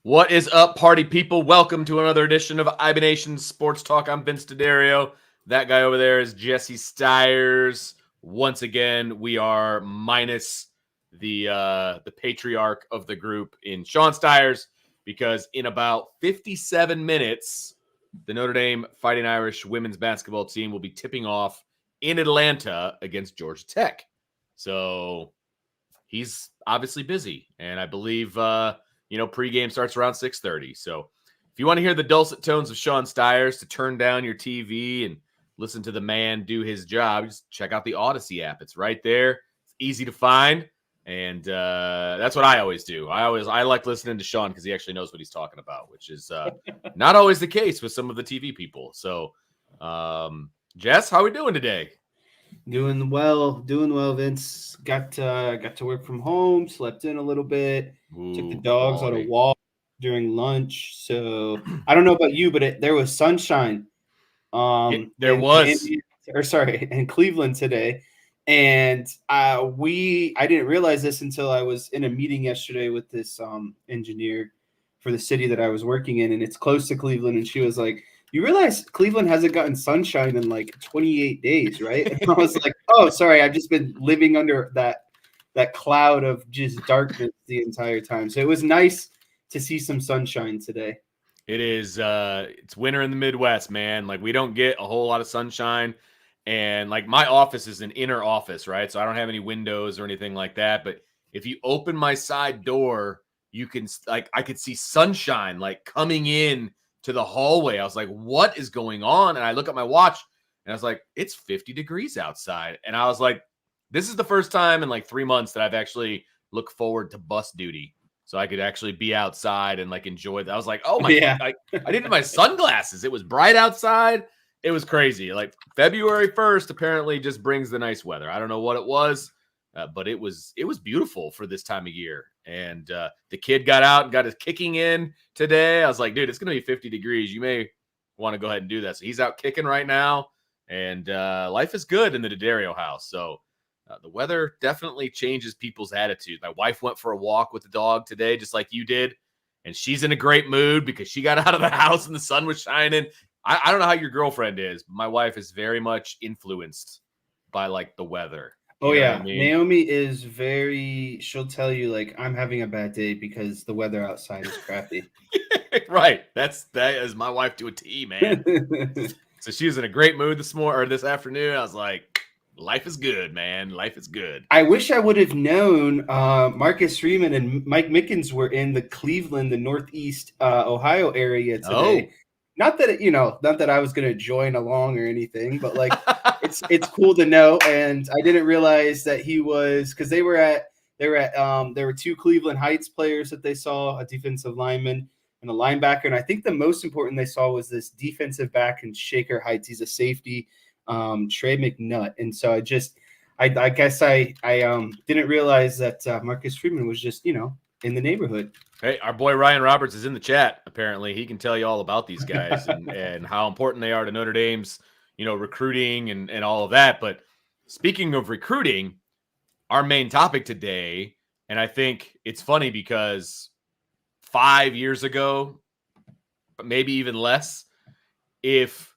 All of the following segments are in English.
What is up, party people? Welcome to another edition of IB Nation Sports Talk. I'm Vince D'Addario. That guy over there is Jesse Stiers. Once again, we are minus the patriarch of the group in Sean Stiers, because in about 57 minutes, the Notre Dame Fighting Irish women's basketball team will be tipping off in Atlanta against Georgia Tech. So he's obviously busy, and I believe pregame starts around 6:30. So if you want to hear the dulcet tones of Sean Stiers, to turn down your TV and listen to the man do his job, just check out the Odyssey app. It's right there. It's easy to find, and that's what I always do. I like listening to Sean because he actually knows what he's talking about, which is not always the case with some of the TV people. So, Jess, how are we doing today? Doing well, Vince. Got to work from home, slept in a little bit, took the dogs on a walk during lunch. So I don't know about you, but there was sunshine. There was in Cleveland today, and I didn't realize this until I was in a meeting yesterday with this engineer for the city that I was working in, and it's close to Cleveland, and she was like, "You realize Cleveland hasn't gotten sunshine in like 28 days, right?" And I was like, "Oh, sorry, I've just been living under that cloud of just darkness the entire time." So it was nice to see some sunshine today. It is. It's winter in the Midwest, man. Like, we don't get a whole lot of sunshine, and like my office is an inner office, right? So I don't have any windows or anything like that. But if you open my side door, you can I could see sunshine like coming in to the hallway. I was like, what is going on? And I look at my watch and I was like, it's 50 degrees outside. And I was like, this is the first time in like 3 months that I've actually looked forward to bus duty, so I could actually be outside and like enjoy that. I was like, oh my, Yeah. I didn't have my sunglasses. It was bright outside. It was crazy. Like February 1st apparently just brings the nice weather. I don't know what it was, but it was beautiful for this time of year. And the kid got out and got his kicking in today. I was like, dude, it's going to be 50 degrees. You may want to go ahead and do that. So he's out kicking right now, and life is good in the D'Addario house. So the weather definitely changes people's attitude. My wife went for a walk with the dog today, just like you did, and she's in a great mood because she got out of the house and the sun was shining. I don't know how your girlfriend is, but my wife is very much influenced by like the weather. Oh yeah, I mean? Naomi is she'll tell you like, I'm having a bad day because the weather outside is crappy. Right. That is my wife to a T, man. So she was in a great mood this afternoon. I was like, life is good, man. Life is good. I wish I would have known Marcus Freeman and Mike Mickens were in the Cleveland, the Northeast Ohio area today. Oh. Not that I was going to join along or anything, but like it's cool to know. And I didn't realize that he was, because there were two Cleveland Heights players that they saw, a defensive lineman and a linebacker. And I think the most important they saw was this defensive back in Shaker Heights. He's a safety, Trey McNutt. And so I guess I didn't realize that Marcus Freeman was just, in the neighborhood. Hey, our boy Ryan Roberts is in the chat. Apparently, he can tell you all about these guys and how important they are to Notre Dame's, recruiting and all of that. But speaking of recruiting, our main topic today, and I think it's funny because 5 years ago, but maybe even less, if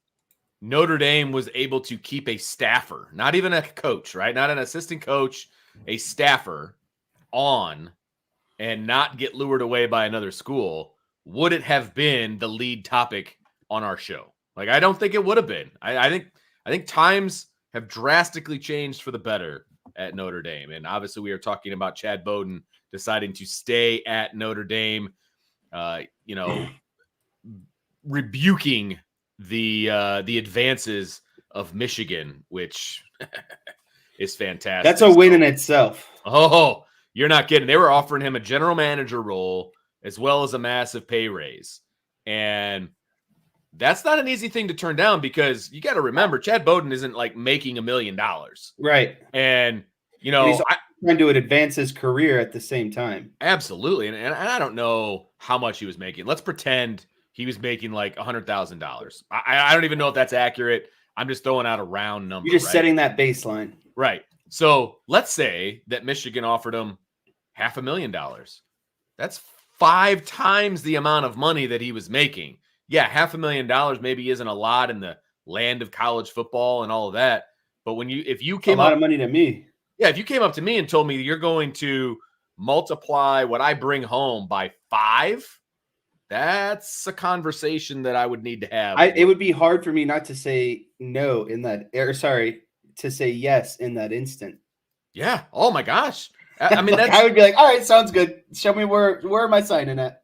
Notre Dame was able to keep a staffer, not even a coach, right? Not an assistant coach, a staffer on and not get lured away by another school, would it have been the lead topic on our show? Like, I don't think it would have been. I think times have drastically changed for the better at Notre Dame. And obviously we are talking about Chad Bowden deciding to stay at Notre Dame, rebuking the advances of Michigan, which is fantastic. That's a win in itself. Oh, you're not kidding. They were offering him a general manager role as well as a massive pay raise. And that's not an easy thing to turn down, because you got to remember, Chad Bowden isn't like making $1 million. Right. And, he's trying to advance his career at the same time. Absolutely. And I don't know how much he was making. Let's pretend he was making like $100,000. I don't even know if that's accurate. I'm just throwing out a round number. You're just setting that baseline. Right. So let's say that Michigan offered him $500,000. That's 5 times the amount of money that he was making. Yeah, $500,000 maybe isn't a lot in the land of college football and all of that. But if you came up, a lot of money to me. Yeah, if you came up to me and told me you're going to multiply what I bring home by 5, that's a conversation that I would need to have. It would be hard for me not to say no in that, or sorry, to say yes in that instant. Yeah. Oh my gosh. I mean, I would be like, all right, sounds good. Show me where am I signing at?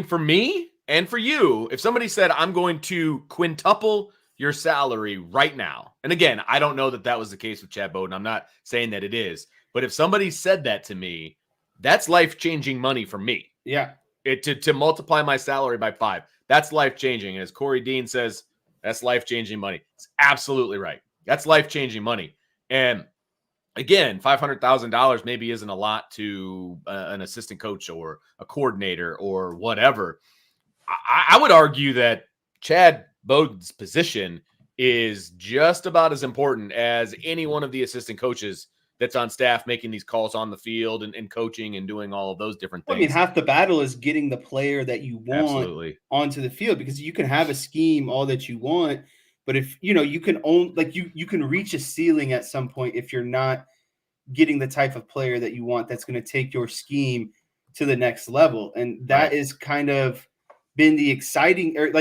For me and for you, if somebody said, I'm going to quintuple your salary right now. And again, I don't know that was the case with Chad Bowden. I'm not saying that it is, but if somebody said that to me, that's life-changing money for me. Yeah. To multiply my salary by 5, that's life-changing. And as Corey Dean says, that's life-changing money. It's absolutely right. That's life-changing money. And again, $500,000 maybe isn't a lot to an assistant coach or a coordinator or whatever. I would argue that Chad Bowden's position is just about as important as any one of the assistant coaches that's on staff making these calls on the field and coaching and doing all of those different things. I mean, half the battle is getting the player that you want onto the field, because you can have a scheme all that you want, but if you can you can reach a ceiling at some point if you're not getting the type of player that you want that's going to take your scheme to the next level. And that is kind of been the exciting, or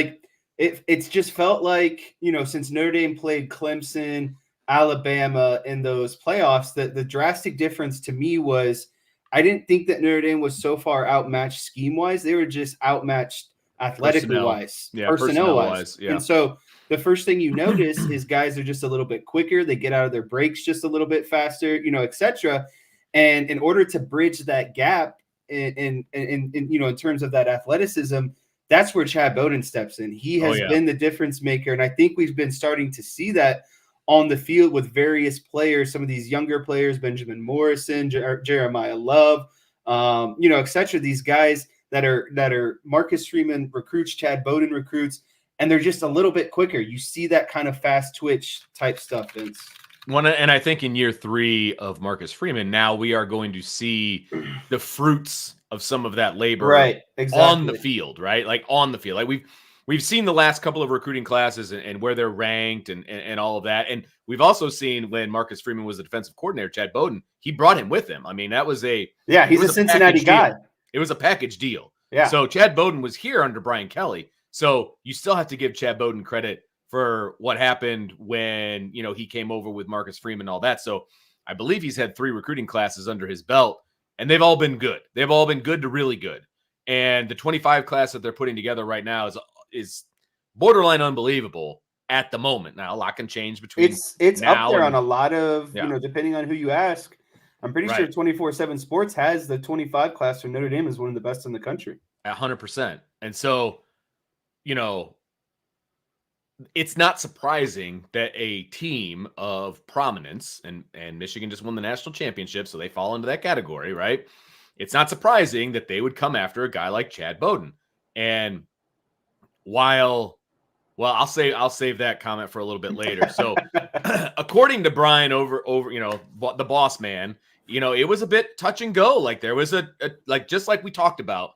it's just felt like, since Notre Dame played Clemson, Alabama in those playoffs, that the drastic difference to me was I didn't think that Notre Dame was so far outmatched scheme-wise. They were just outmatched athletically-wise, personnel-wise. Yeah. And so the first thing you notice is guys are just a little bit quicker. They get out of their breaks just a little bit faster, et cetera. And in order to bridge that gap in terms of that athleticism, that's where Chad Bowden steps in. He has been the difference maker. And I think we've been starting to see that on the field with various players, some of these younger players, Benjamin Morrison, Jeremiah Love, et cetera. These guys that are Marcus Freeman recruits, Chad Bowden recruits, and they're just a little bit quicker. You see that kind of fast twitch type stuff, Vince. And I think in year 3 of Marcus Freeman, now we are going to see the fruits of some of that labor on the field, right? Like on the field. Like we've seen the last couple of recruiting classes and where they're ranked and all of that. And we've also seen when Marcus Freeman was the defensive coordinator, Chad Bowden, he brought him with him. I mean, that was he's a Cincinnati guy. It was a package deal. Yeah. So Chad Bowden was here under Brian Kelly. So you still have to give Chad Bowden credit for what happened when, he came over with Marcus Freeman and all that. So I believe he's had 3 recruiting classes under his belt, and they've all been good. They've all been good to really good. And the 25 class that they're putting together right now is borderline unbelievable at the moment. Now, a lot can change between it's up there on a lot of, depending on who you ask. I'm pretty sure 24/7 Sports has the 25 class for Notre Dame as one of the best in the country. 100%. And so, it's not surprising that a team of prominence, and Michigan just won the national championship, so they fall into that category, right? It's not surprising that they would come after a guy like Chad Bowden. And I'll save that comment for a little bit later. So according to Brian over, the boss man, it was a bit touch and go. Like there was just like we talked about,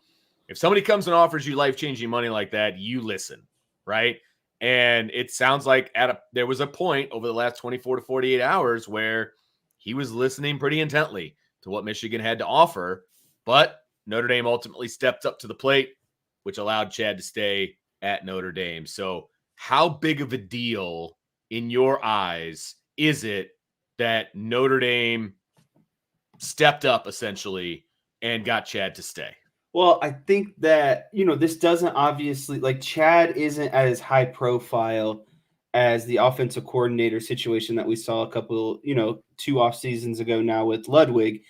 if somebody comes and offers you life-changing money like that, you listen, right? And it sounds like there was a point over the last 24 to 48 hours where he was listening pretty intently to what Michigan had to offer, but Notre Dame ultimately stepped up to the plate, which allowed Chad to stay at Notre Dame. So how big of a deal in your eyes is it that Notre Dame stepped up essentially and got Chad to stay? Well, I think that, this doesn't obviously, Chad isn't as high profile as the offensive coordinator situation that we saw a couple, 2 off seasons ago now with Ludwig,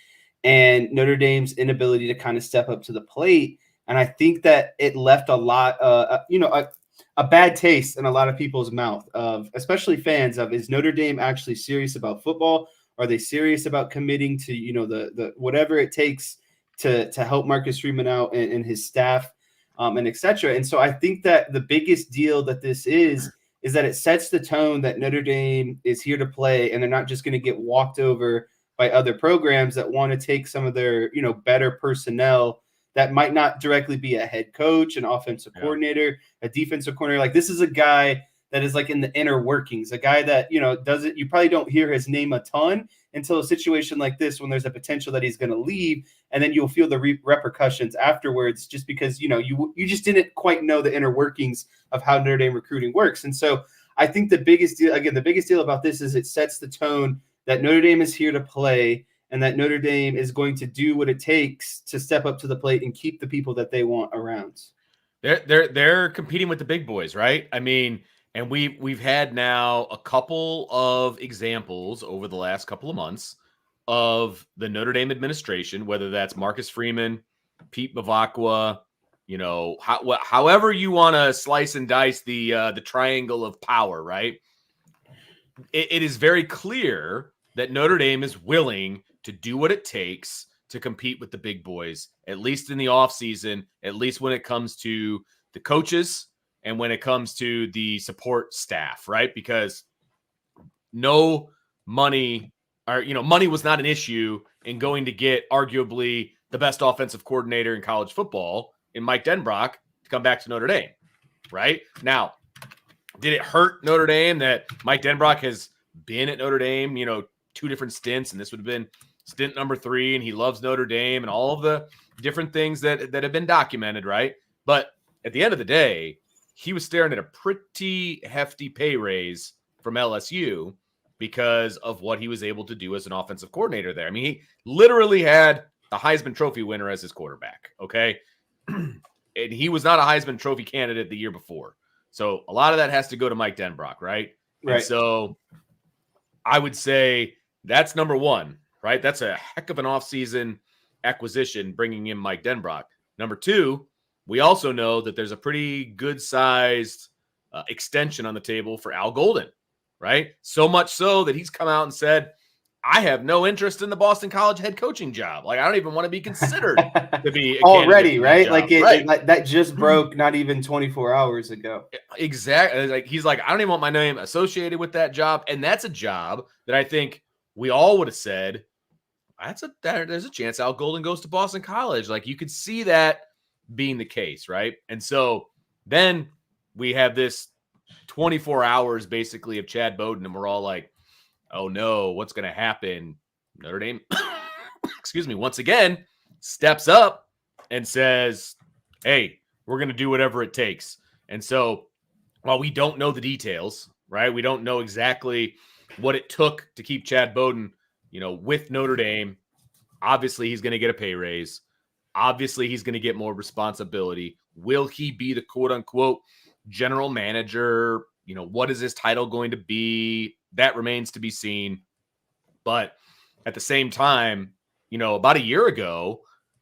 and Notre Dame's inability to kind of step up to the plate. And I think that it left a lot, a bad taste in a lot of people's mouth, of especially fans of, is Notre Dame actually serious about football? Are they serious about committing to, the whatever it takes to help Marcus Freeman out and his staff, and et cetera. And so I think that the biggest deal that this is that it sets the tone that Notre Dame is here to play, and they're not just going to get walked over by other programs that want to take some of their, better personnel that might not directly be a head coach, an offensive coordinator, a defensive coordinator. Like, this is a guy that is like in the inner workings, a guy that, doesn't, you probably don't hear his name a ton until a situation like this, when there's a potential that he's going to leave, and then you'll feel the repercussions afterwards, just because, you just didn't quite know the inner workings of how Notre Dame recruiting works. And so I think the biggest deal about this is it sets the tone that Notre Dame is here to play, and that Notre Dame is going to do what it takes to step up to the plate and keep the people that they want around. They're competing with the big boys, right? I mean, and we've had now a couple of examples over the last couple of months of the Notre Dame administration, whether that's Marcus Freeman, Pete Bavacqua, however you want to slice and dice the triangle of power, right? It is very clear that Notre Dame is willing to do what it takes to compete with the big boys, at least in the offseason, at least when it comes to the coaches and when it comes to the support staff, right? Because no money money was not an issue in going to get arguably the best offensive coordinator in college football in Mike Denbrock to come back to Notre Dame, right? Now, did it hurt Notre Dame that Mike Denbrock has been at Notre Dame, 2 different stints, and this would have been stint number 3, and he loves Notre Dame and all of the different things that have been documented, right? But at the end of the day, he was staring at a pretty hefty pay raise from LSU because of what he was able to do as an offensive coordinator there. I mean, he literally had a Heisman Trophy winner as his quarterback, okay? And he was not a Heisman Trophy candidate the year before. So a lot of that has to go to Mike Denbrock, right? Right. And so I would say that's number one, right? That's a heck of an offseason acquisition, bringing in Mike Denbrock. Number 2, we also know that there's a pretty good-sized extension on the table for Al Golden, right? So much so that he's come out and said, I have no interest in the Boston College head coaching job. Like, I don't even want to be considered to be already, right? Like, that just broke not even 24 hours ago. Exactly. Like, he's like, I don't even want my name associated with that job. And that's a job that I think we all would have said, there's a chance Al Golden goes to Boston College. Like, you could see that being the case, right? And so then we have this 24 hours basically of Chad Bowden, and we're all like, oh no, what's going to happen? Notre Dame, excuse me, once again, steps up and says, hey, we're going to do whatever it takes. And so while we don't know the details, right, we don't know exactly what it took to keep Chad Bowden, with Notre Dame. Obviously, he's going to get a pay raise. Obviously, he's going to get more responsibility. Will he be the quote-unquote general manager? What is his title going to be? That remains to be seen. But at the same time, about a year ago,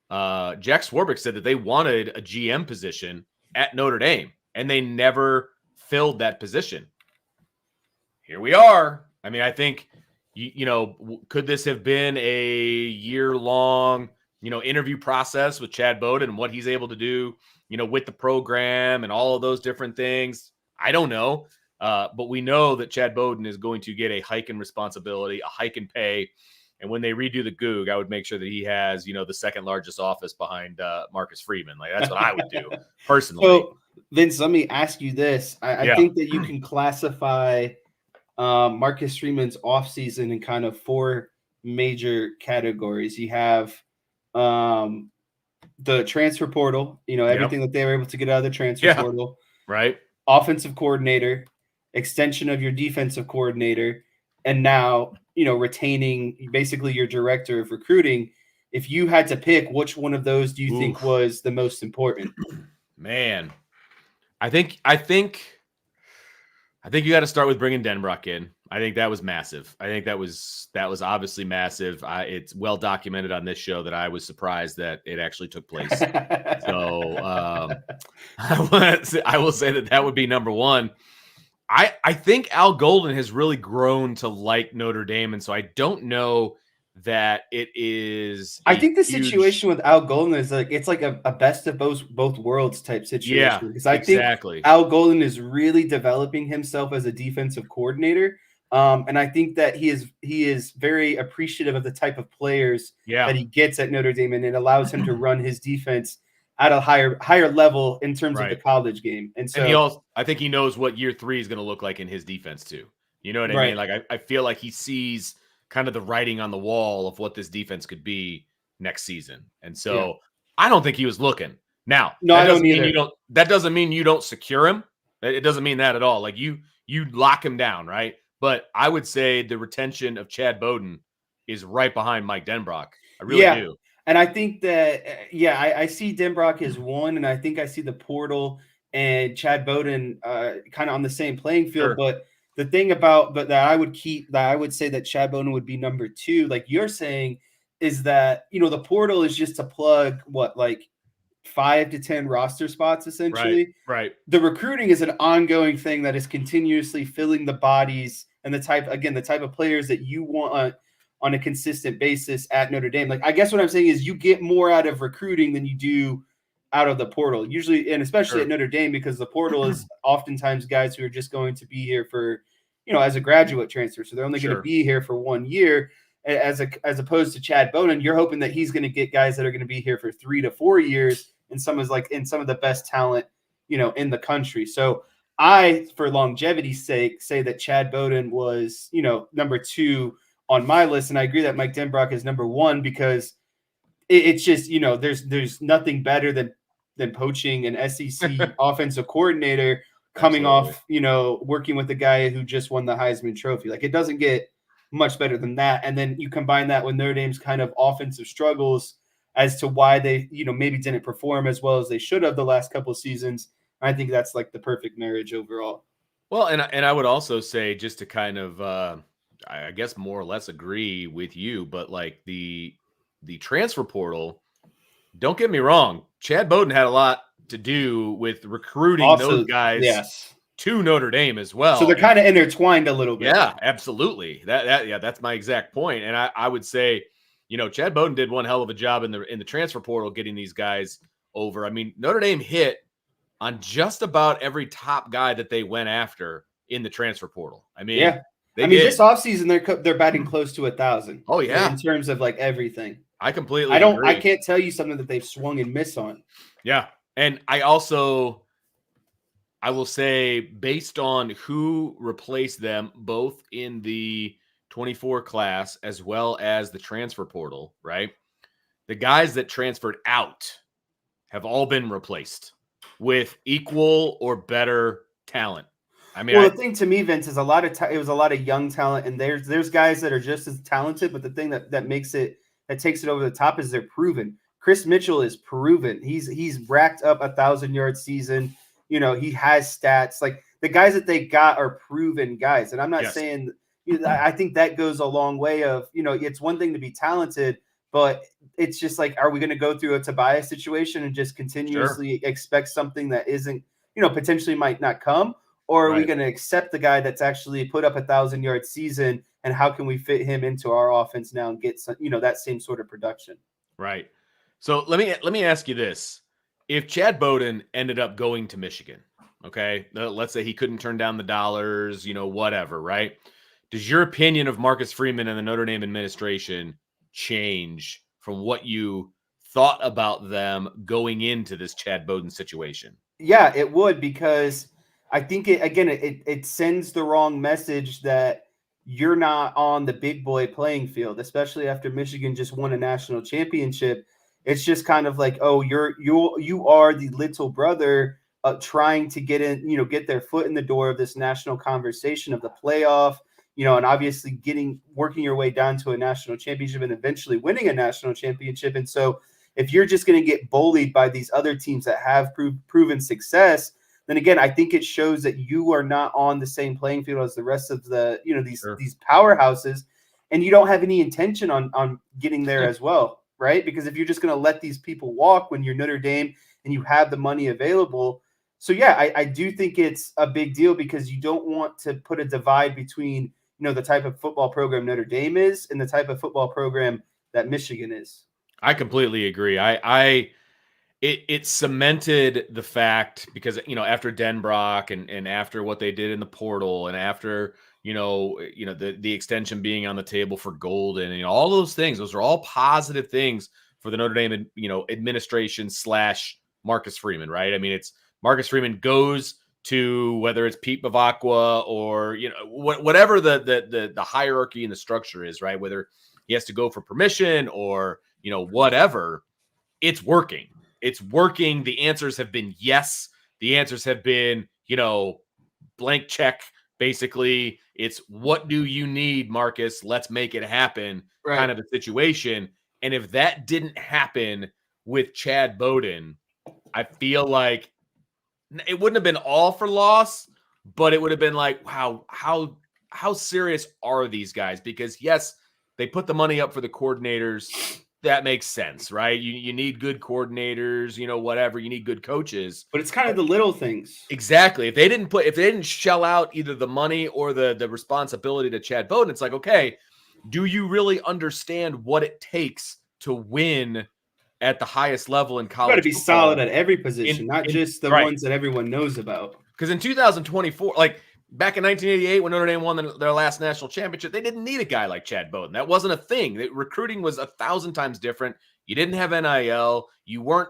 Jack Swarbrick said that they wanted a GM position at Notre Dame, and they never filled that position. Here we are. I mean, I think, could this have been a year-long, interview process with Chad Bowden and what he's able to do, with the program and all of those different things? I don't know. But we know that Chad Bowden is going to get a hike in responsibility, a hike in pay. And when they redo the Goog, I would make sure that he has, the second largest office behind Marcus Freeman. Like, that's what I would do personally. So, Vince, let me ask you this. I think that you can classify Marcus Freeman's offseason in kind of 4 major categories. You have the transfer portal, everything that they were able to get out of the transfer portal. Right. Offensive coordinator, extension of your defensive coordinator, and now, retaining basically your director of recruiting. If you had to pick, which one of those do you think was the most important? Man, I think you got to start with bringing Denbrock in. I think that was massive. I think that was obviously massive. It's well documented on this show that I was surprised that it actually took place. So I will say that would be number 1. I think Al Golden has really grown to like Notre Dame, and so I don't know that it is. I think the situation with Al Golden is like it's like a best of both worlds type situation. Yeah, because I think Al Golden is really developing himself as a defensive coordinator. And I think that he is very appreciative of the type of players that he gets at Notre Dame, and it allows him to run his defense at a higher level in terms of the Right. college game. And And he so, also, I think he knows what year 3 is going to look like in his defense too. You know what I mean? right. Like I feel like he sees kind of the writing on the wall of what this defense could be next season. And Yeah. so I don't think he was looking. Now, No, I don't either. that doesn't mean you don't secure him. It doesn't mean that at all. Like you lock him down, right? But I would say the retention of Chad Bowden is right behind Mike Denbrock. I really Yeah. do. And I think that, I see Denbrock as one, and I think I see the portal and Chad Bowden kind of on the same playing field. Sure. But the thing about, but that I would say that Chad Bowden would be number 2, like you're saying, is that, the portal is just to plug what, like 5 to 10 roster spots Right. essentially. Right. The recruiting is an ongoing thing that is continuously filling the bodies and the type of players that you want on a consistent basis at Notre Dame. Like, I guess what I'm saying is you get more out of recruiting than you do out of the portal usually, and especially Sure. at Notre Dame, because the portal is oftentimes guys who are just going to be here for, as a graduate transfer. So they're only going to Sure. be here for 1 year. As opposed to Chad Bowden, you're hoping that he's going to get guys that are going to be here for 3 to 4 years, and some of the best talent, in the country. So I, for longevity's sake, say that Chad Bowden was, number 2 on my list, and I agree that Mike Denbrock is number 1 because it's just, there's nothing better than poaching an SEC offensive coordinator coming Absolutely. off, working with the guy who just won the Heisman Trophy. Like, it doesn't get much better than that. And then you combine that with Notre Dame's kind of offensive struggles as to why they, maybe didn't perform as well as they should have the last couple of seasons. I think that's like the perfect marriage overall. Well, and I would also say, just to kind of I guess more or less agree with you, but like the transfer portal, don't get me wrong, Chad Bowden had a lot to do with recruiting those Also, guys yes. to Notre Dame as So well. they're kind of intertwined a little bit. Yeah, absolutely. That's my exact point. And I would say, Chad Bowden did one hell of a job in the transfer portal getting these guys over. I mean, Notre Dame hit on just about every top guy that they went after in the transfer portal. I mean, Yeah. they This did. offseason they're batting close to 1,000. Oh yeah, In terms of like everything. I completely agree. I can't tell you something that they've swung and missed on. Yeah, and I will say, based on who replaced them, both in the 24 class as well as the transfer portal, right? The guys that transferred out have all been replaced with equal or better talent. I mean, Well, the thing to me, Vince, is it was a lot of young talent, and there's guys that are just as talented, but the thing that takes it over the top is they're proven. Chris Mitchell is proven. He's racked up 1,000-yard season. He has stats. Like, the guys that they got are proven guys, and I'm not saying. I think that goes a long way. Of it's one thing to be talented, but it's just like, are we going to go through a Tobias situation and just continuously expect something that isn't, potentially might not come? Or are we going to accept the guy that's actually put up 1,000-yard season, and how can we fit him into our offense now and get some, that same sort of production? Right. So let me ask you this: if Chad Bowden ended up going to Michigan, okay, let's say he couldn't turn down the dollars, whatever, right? Does your opinion of Marcus Freeman and the Notre Dame administration change from what you thought about them going into this Chad Bowden situation? Yeah, it would, because I think it sends the wrong message that you're not on the big boy playing field, especially after Michigan just won a national championship. It's just kind of like, oh, you are the little brother trying to get in, get their foot in the door of this national conversation of the playoff, and obviously working your way down to a national championship and eventually winning a national championship. And so if you're just going to get bullied by these other teams that have proven success, then again, I think it shows that you are not on the same playing field as the rest of the, these powerhouses, and you don't have any intention on getting there as well, right? Because if you're just going to let these people walk when you're Notre Dame and you have the money available. So yeah, I do think it's a big deal, because you don't want to put a divide between, the type of football program Notre Dame is and the type of football program that Michigan is. I completely agree. It cemented the fact, because after Denbrock and after what they did in the portal, and after the extension being on the table for Golden, and all those things, those are all positive things for the Notre Dame administration Marcus Freeman, right? I mean, it's Marcus Freeman goes to whether it's Pete Bavacqua or whatever the hierarchy and the structure is, right? Whether he has to go for permission or whatever, it's working. It's working. The answers have been yes. The answers have been blank check. Basically, it's what do you need, Marcus? Let's make it happen. Right. Kind of a situation. And if that didn't happen with Chad Bowden, I feel like it wouldn't have been all for loss, but it would have been like, wow, how serious are these guys? Because yes, they put the money up for the coordinators. That makes sense, right? You need good coordinators, whatever. You need good coaches. But it's kind of the little things. Exactly. If they didn't shell out either the money or the responsibility to Chad Bowden, it's like, okay, do you really understand what it takes to win at the highest level in college? You got to be solid at every position, not just the ones that everyone knows about. Because in 2024, like back in 1988, when Notre Dame won their last national championship, they didn't need a guy like Chad Bowden. That wasn't a thing. Recruiting was 1,000 times different. You didn't have NIL. You weren't,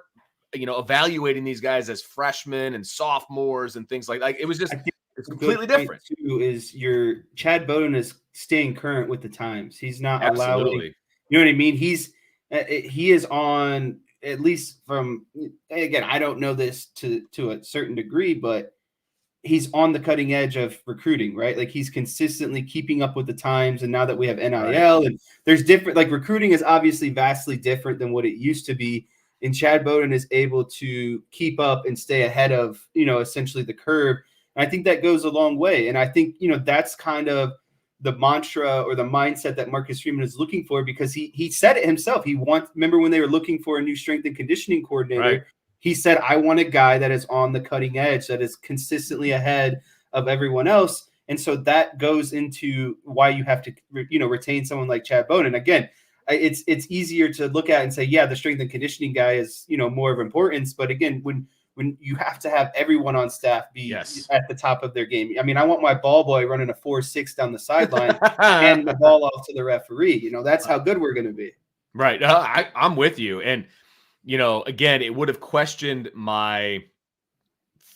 evaluating these guys as freshmen and sophomores and things like that. It was just it's completely different. Too is your Chad Bowden is staying current with the times. He's not allowing. You know what I mean? He is on, at least from, again, I don't know this to a certain degree, but he's on the cutting edge of recruiting, right? Like he's consistently keeping up with the times. And now that we have NIL and there's different, like recruiting is obviously vastly different than what it used to be. And Chad Bowden is able to keep up and stay ahead of, essentially the curve. And I think that goes a long way. And I think, that's kind of the mantra or the mindset that Marcus Freeman is looking for, because he said it himself. Remember when they were looking for a new strength and conditioning coordinator, right? He said, I want a guy that is on the cutting edge, that is consistently ahead of everyone else. And so that goes into why you have to, retain someone like Chad Bowden. Again, it's easier to look at and say, yeah, the strength and conditioning guy is, more of importance. But again, when you have to have everyone on staff be at the top of their game. I mean, I want my ball boy running a 4.6 down the sideline and the ball off to the referee. That's how good we're going to be. Right. I'm with you. And, again, it would have questioned my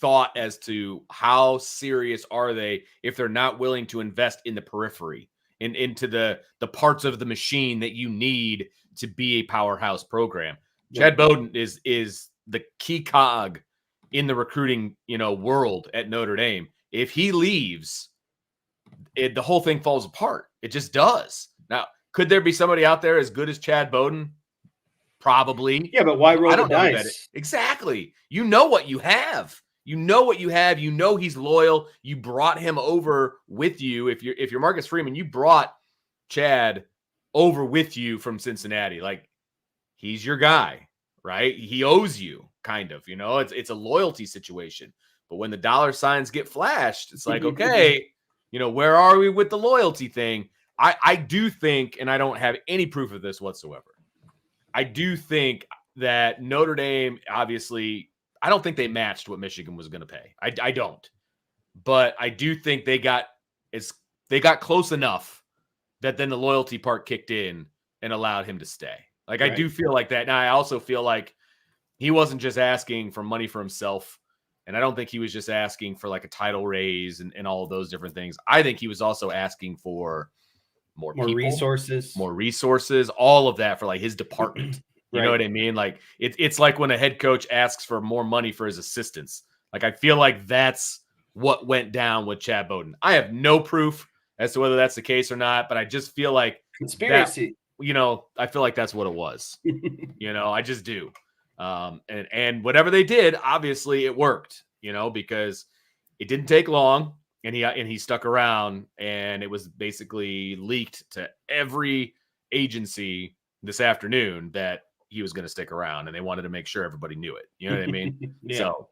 thought as to how serious are they if they're not willing to invest in the periphery and into the parts of the machine that you need to be a powerhouse program. Yeah. Chad Bowden is the key cog in the recruiting, world at Notre Dame. If he leaves, the whole thing falls apart. It just does. Now, could there be somebody out there as good as Chad Bowden? Probably. Yeah, but why roll the dice? Exactly. You know what you have. You know he's loyal. You brought him over with you. If you're Marcus Freeman, you brought Chad over with you from Cincinnati. Like, he's your guy, right? He owes you, kind of. It's a loyalty situation. But when the dollar signs get flashed, it's like, okay, where are we with the loyalty thing? I do think, and I don't have any proof of this whatsoever, I do think that Notre Dame, obviously, I don't think they matched what Michigan was going to pay. I don't. But I do think they got close enough that then the loyalty part kicked in and allowed him to stay. Like, right. I do feel like that. Now, I also feel like he wasn't just asking for money for himself. And I don't think he was just asking for like a title raise and all of those different things. I think he was also asking for more people, resources, all of that for like his department. You know what I mean? Like it's like when a head coach asks for more money for his assistants. Like, I feel like that's what went down with Chad Bowden. I have no proof as to whether that's the case or not, but I just feel like conspiracy. I feel like that's what it was. I just do. And whatever they did, obviously it worked, because it didn't take long. And he stuck around, and it was basically leaked to every agency this afternoon that he was going to stick around, and they wanted to make sure everybody knew it. You know what I mean? Yeah. So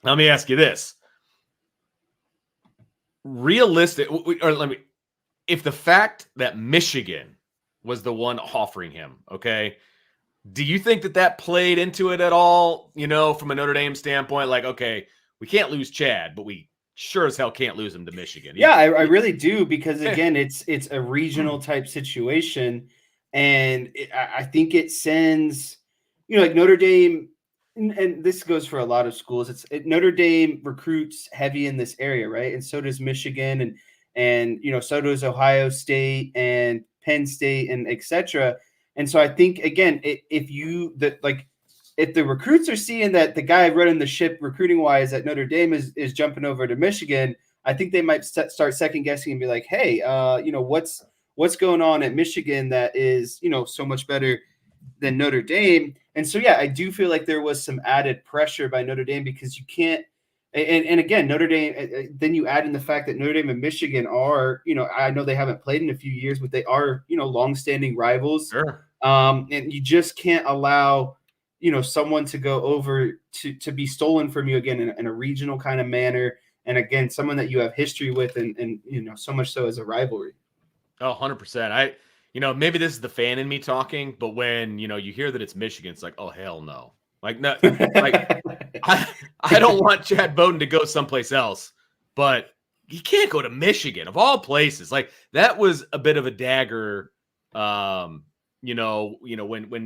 let me ask you this. If the fact that Michigan was the one offering him, okay, do you think that played into it at all? From a Notre Dame standpoint, like, okay, we can't lose Chad, but we sure as hell can't lose him to Michigan. Yeah, I really do, because again, it's a regional type situation, and I think it sends, like Notre Dame, and this goes for a lot of schools. Notre Dame recruits heavy in this area, right? And so does Michigan, and so does Ohio State and Penn State, and etc. And so I think again, if the recruits are seeing that the guy running the ship recruiting wise at Notre Dame is jumping over to Michigan, I think they might start second guessing and be like, hey, what's going on at Michigan that is so much better than Notre Dame. And so, yeah, I do feel like there was some added pressure by Notre Dame because you can't. And again, Notre Dame. Then you add in the fact that Notre Dame and Michigan are, I know they haven't played in a few years, but they are, longstanding rivals. Sure. And you just can't allow, someone to go over to be stolen from you again in a regional kind of manner. And again, someone that you have history with, and so much so as a rivalry. Oh, 100%. Maybe this is the fan in me talking, but when, you hear that it's Michigan, it's like, oh, hell no. Like, no, like I don't want Chad Bowden to go someplace else, but he can't go to Michigan of all places. Like, that was a bit of a dagger. When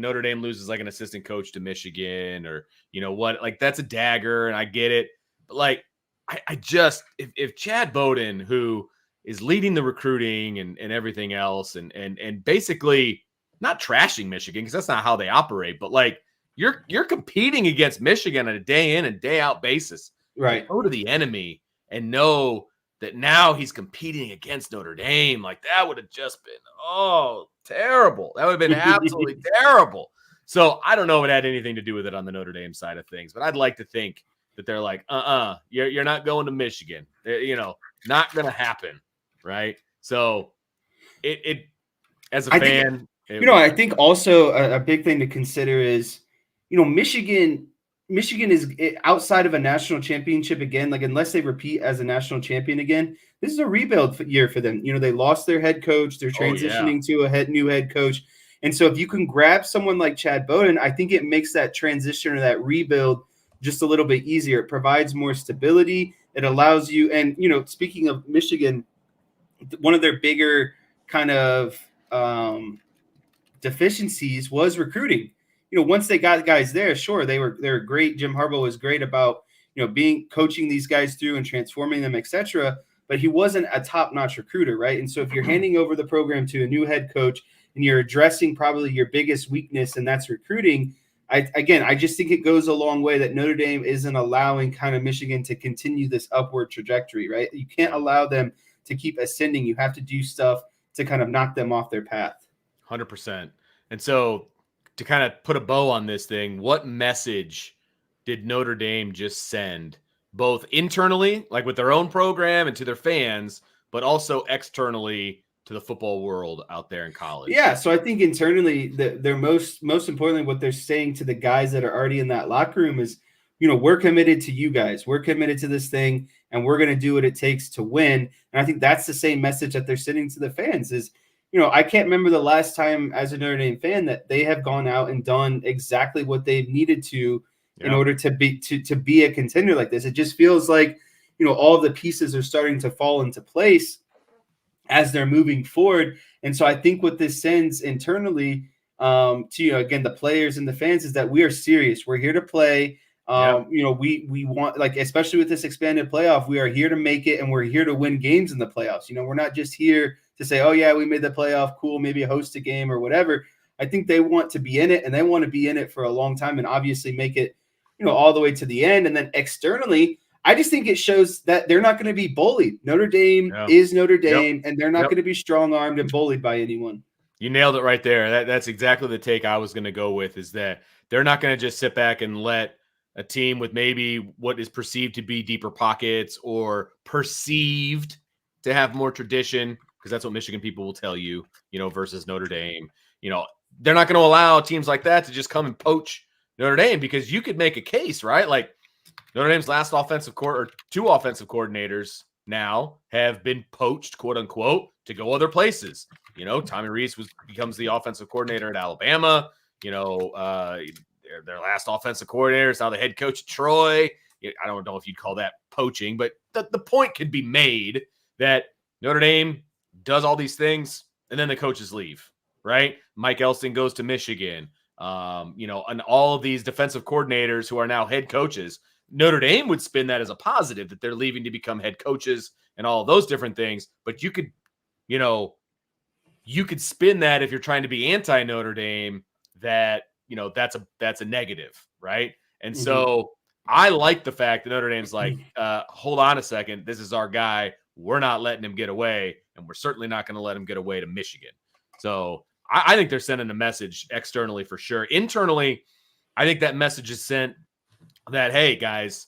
Notre Dame loses like an assistant coach to Michigan, or, like, that's a dagger, and I get it. But like, I just, if Chad Bowden, who is leading the recruiting and everything else, and basically not trashing Michigan, because that's not how they operate, but like, you're competing against Michigan on a day in and day out basis. Right. Go to the enemy and know that now he's competing against Notre Dame. Like, that would have just been, terrible. That would have been absolutely terrible. So I don't know if it had anything to do with it on the Notre Dame side of things, but I'd like to think that they're like, you're not going to Michigan. Not going to happen. Right. So it as a fan, I think also a big thing to consider is, Michigan is outside of a national championship again, like, unless they repeat as a national champion again, this is a rebuild year for them. They lost their head coach. They're transitioning to a new head coach. And so if you can grab someone like Chad Bowden, I think it makes that transition or that rebuild just a little bit easier. It provides more stability. It allows you, and, speaking of Michigan, one of their bigger kind of deficiencies was recruiting. Once they got guys there, sure, they were great. Jim Harbaugh was great about coaching these guys through and transforming them, etc. But he wasn't a top-notch recruiter, right? And so if you're handing over the program to a new head coach and you're addressing probably your biggest weakness, and that's recruiting, I just think it goes a long way that Notre Dame isn't allowing kind of Michigan to continue this upward trajectory, right? You can't allow them to keep ascending. You have to do stuff to kind of knock them off their path. 100%. And so, to kind of put a bow on this thing, what message did Notre Dame just send, both internally, like with their own program and to their fans, but also externally to the football world out there in college? Yeah, so I think internally, they're most importantly, what they're saying to the guys that are already in that locker room is, we're committed to you guys. We're committed to this thing, and we're going to do what it takes to win. And I think that's the same message that they're sending to the fans is, I can't remember the last time as a Notre Dame fan that they have gone out and done exactly what they've needed to in order to be a contender like this. It just feels like, all the pieces are starting to fall into place as they're moving forward. And so I think what this sends internally to, again, the players and the fans is that we are serious. We're here to play. We want, like, especially with this expanded playoff, we are here to make it, and we're here to win games in the playoffs. We're not just here to say, oh yeah, we made the playoff, cool, maybe host a game or whatever. I think they want to be in it, and they want to be in it for a long time, and obviously make it, all the way to the end. And then externally, I just think it shows that they're not going to be bullied. Notre Dame is Notre Dame, and they're not going to be strong-armed and bullied by anyone. You nailed it right there. That's exactly the take I was going to go with, is that they're not going to just sit back and let a team with maybe what is perceived to be deeper pockets or perceived to have more tradition, because that's what Michigan people will tell you, versus Notre Dame. They're not going to allow teams like that to just come and poach Notre Dame, because you could make a case, right? Like, Notre Dame's last two offensive coordinators now have been poached, quote unquote, to go other places. Tommy Rees becomes the offensive coordinator at Alabama. Their last offensive coordinator is now the head coach at Troy. I don't know if you'd call that poaching, but the point could be made that Notre Dame does all these things and then the coaches leave, right? Mike Elston goes to Michigan. and all of these defensive coordinators who are now head coaches. Notre Dame would spin that as a positive that they're leaving to become head coaches and all of those different things. But you could spin that if you're trying to be anti Notre Dame, that that's a negative, right? And so I like the fact that Notre Dame's like, hold on a second, this is our guy. We're not letting him get away, and we're certainly not going to let him get away to Michigan. So I think they're sending a message externally for sure. Internally, I think that message is sent that, hey, guys,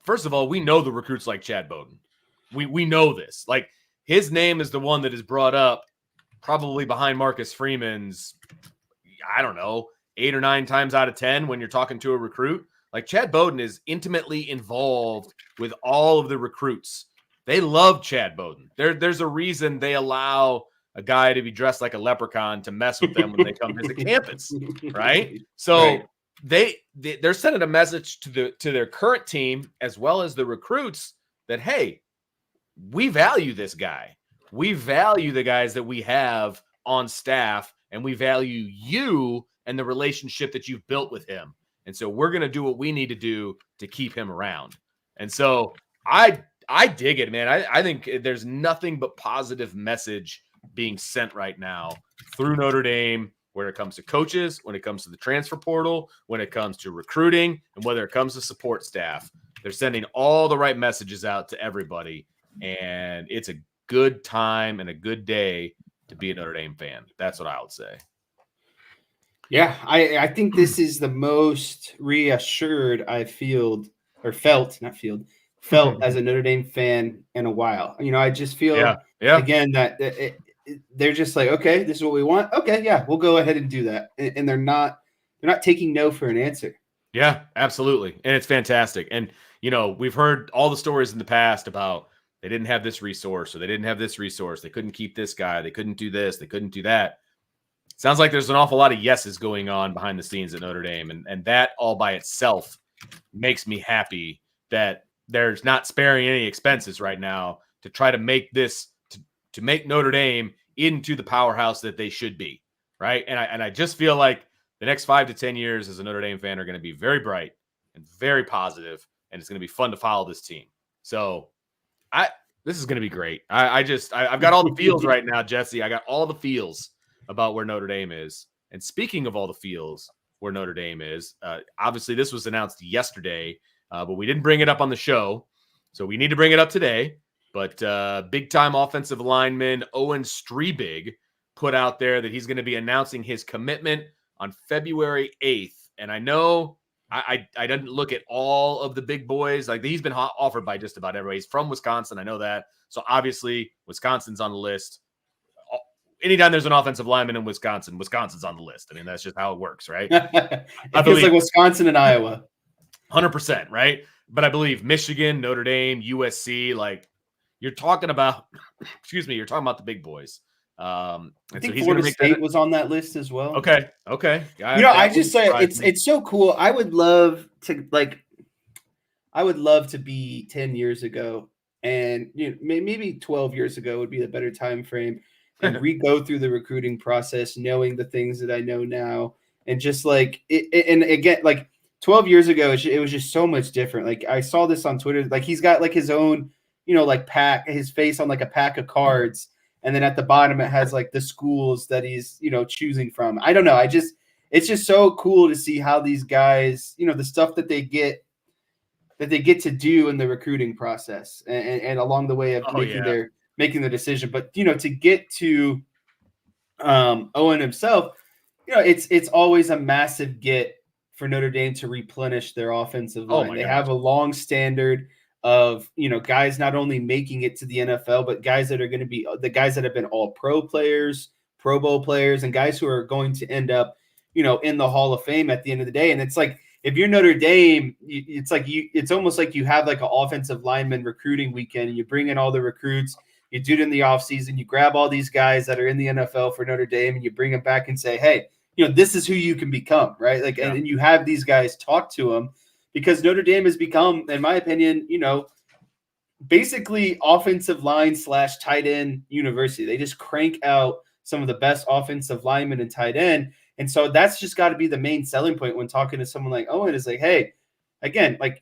first of all, we know the recruits like Chad Bowden. We know this. Like, his name is the one that is brought up probably behind Marcus Freeman's, I don't know, 8 or 9 times out of 10 when you're talking to a recruit. Like, Chad Bowden is intimately involved with all of the recruits. They love Chad Bowden. There's a reason they allow a guy to be dressed like a leprechaun to mess with them when they come visit campus, right? So they're sending a message to their current team as well as the recruits that, hey, we value this guy. We value the guys that we have on staff, and we value you and the relationship that you've built with him. And so we're going to do what we need to do to keep him around. And so I dig it, man. I think there's nothing but positive message being sent right now through Notre Dame, when it comes to coaches, when it comes to the transfer portal, when it comes to recruiting, and whether it comes to support staff. They're sending all the right messages out to everybody, and it's a good time and a good day to be a Notre Dame fan. That's what I would say. Yeah, I think this is the most reassured I've felt as a Notre Dame fan in a while. I just feel again that they're just like, okay, this is what we want. Okay, yeah, we'll go ahead and do that. And they're not taking no for an answer. Yeah, absolutely. And it's fantastic. And, we've heard all the stories in the past about they didn't have this resource, or they didn't have this resource. They couldn't keep this guy. They couldn't do this. They couldn't do that. Sounds like there's an awful lot of yeses going on behind the scenes at Notre Dame. And that all by itself makes me happy that there's not sparing any expenses right now to try to make this, to make Notre Dame into the powerhouse that they should be, right? And I just feel like the next 5 to 10 years as a Notre Dame fan are going to be very bright and very positive, and it's going to be fun to follow this team. So this is going to be great. I've got all the feels right now, Jesse. I got all the feels about where Notre Dame is. And speaking of all the feels where Notre Dame is, obviously this was announced yesterday, but we didn't bring it up on the show, so we need to bring it up today. But big-time offensive lineman Owen Strebig put out there that he's going to be announcing his commitment on February 8th. And I know I didn't look at all of the big boys. Like, he's been offered by just about everybody. He's from Wisconsin. I know that. So obviously Wisconsin's on the list. Anytime there's an offensive lineman in Wisconsin, Wisconsin's on the list. I mean, that's just how it works, right? It feels like Wisconsin and Iowa. 100%, right? But I believe Michigan, Notre Dame, USC, like, you're talking about, you're talking about the big boys. I think Florida State was on that list as well. Okay. I just say it's so cool. I would love to be 10 years ago, and maybe 12 years ago would be the better time frame, and go through the recruiting process, knowing the things that I know now, and just like it. And again, like 12 years ago, it was just so much different. Like, I saw this on Twitter. Like, he's got like his own, like pack, his face on like a pack of cards. And then at the bottom, it has like the schools that he's, choosing from. I don't know. It's just so cool to see how these guys, the stuff that they get to do in the recruiting process and along the way of making their decision. But, to get to Owen himself, it's always a massive get for Notre Dame to replenish their offensive line. They have a long standard of guys not only making it to the NFL, but guys that are going to be the guys that have been all pro players, Pro Bowl players, and guys who are going to end up in the Hall of Fame at the end of the day. And it's like, if you're Notre Dame, it's almost like you have like an offensive lineman recruiting weekend, and you bring in all the recruits, you do it in the offseason, you grab all these guys that are in the NFL for Notre Dame, and you bring them back and say, hey, this is who you can become, right? Like, and you have these guys talk to them. Because Notre Dame has become, in my opinion, basically offensive line / tight end university. They just crank out some of the best offensive linemen and tight end. And so that's just got to be the main selling point when talking to someone like Owen is like, hey, again, like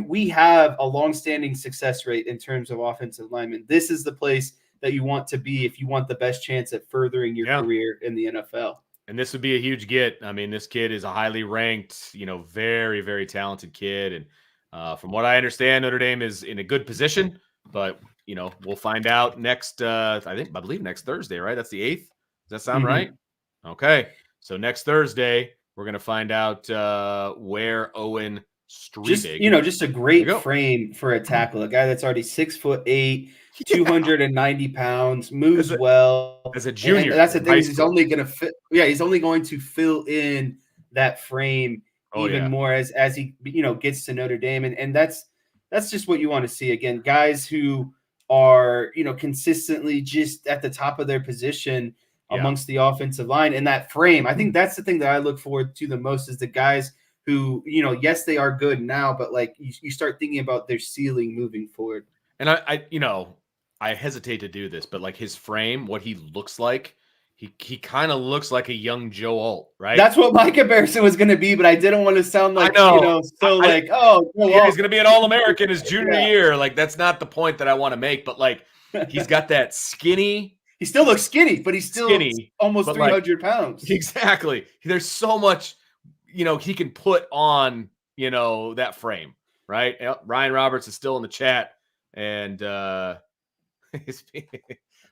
we have a longstanding success rate in terms of offensive linemen. This is the place that you want to be if you want the best chance at furthering your career in the NFL. And this would be a huge get. I mean, this kid is a highly ranked, very, very talented kid. And from what I understand, Notre Dame is in a good position, but we'll find out next, I believe next Thursday, right? That's the 8th. Does that sound right? Okay. So next Thursday, we're going to find out where Owen Streebig. Just a great frame for a tackle. A guy that's already 6'8", 290 pounds, moves well. As a junior, and that's the thing. He's only going to fit. Yeah, he's only going to fill in that frame more as he gets to Notre Dame, and that's just what you want to see. Again, guys who are consistently just at the top of their position amongst the offensive line and that frame. I think that's the thing that I look forward to the most is the guys who, yes, they are good now, but like you start thinking about their ceiling moving forward. And I hesitate to do this, but like his frame, what he looks like, he kind of looks like a young Joe Alt, right? That's what my comparison was going to be, but I didn't want to sound like, he's going to be an All-American his junior year. Like, that's not the point that I want to make, but like, he's got that skinny. He still looks skinny, but he's still skinny, almost 300 pounds. Exactly. There's so much, he can put on, that frame, right? Ryan Roberts is still in the chat. And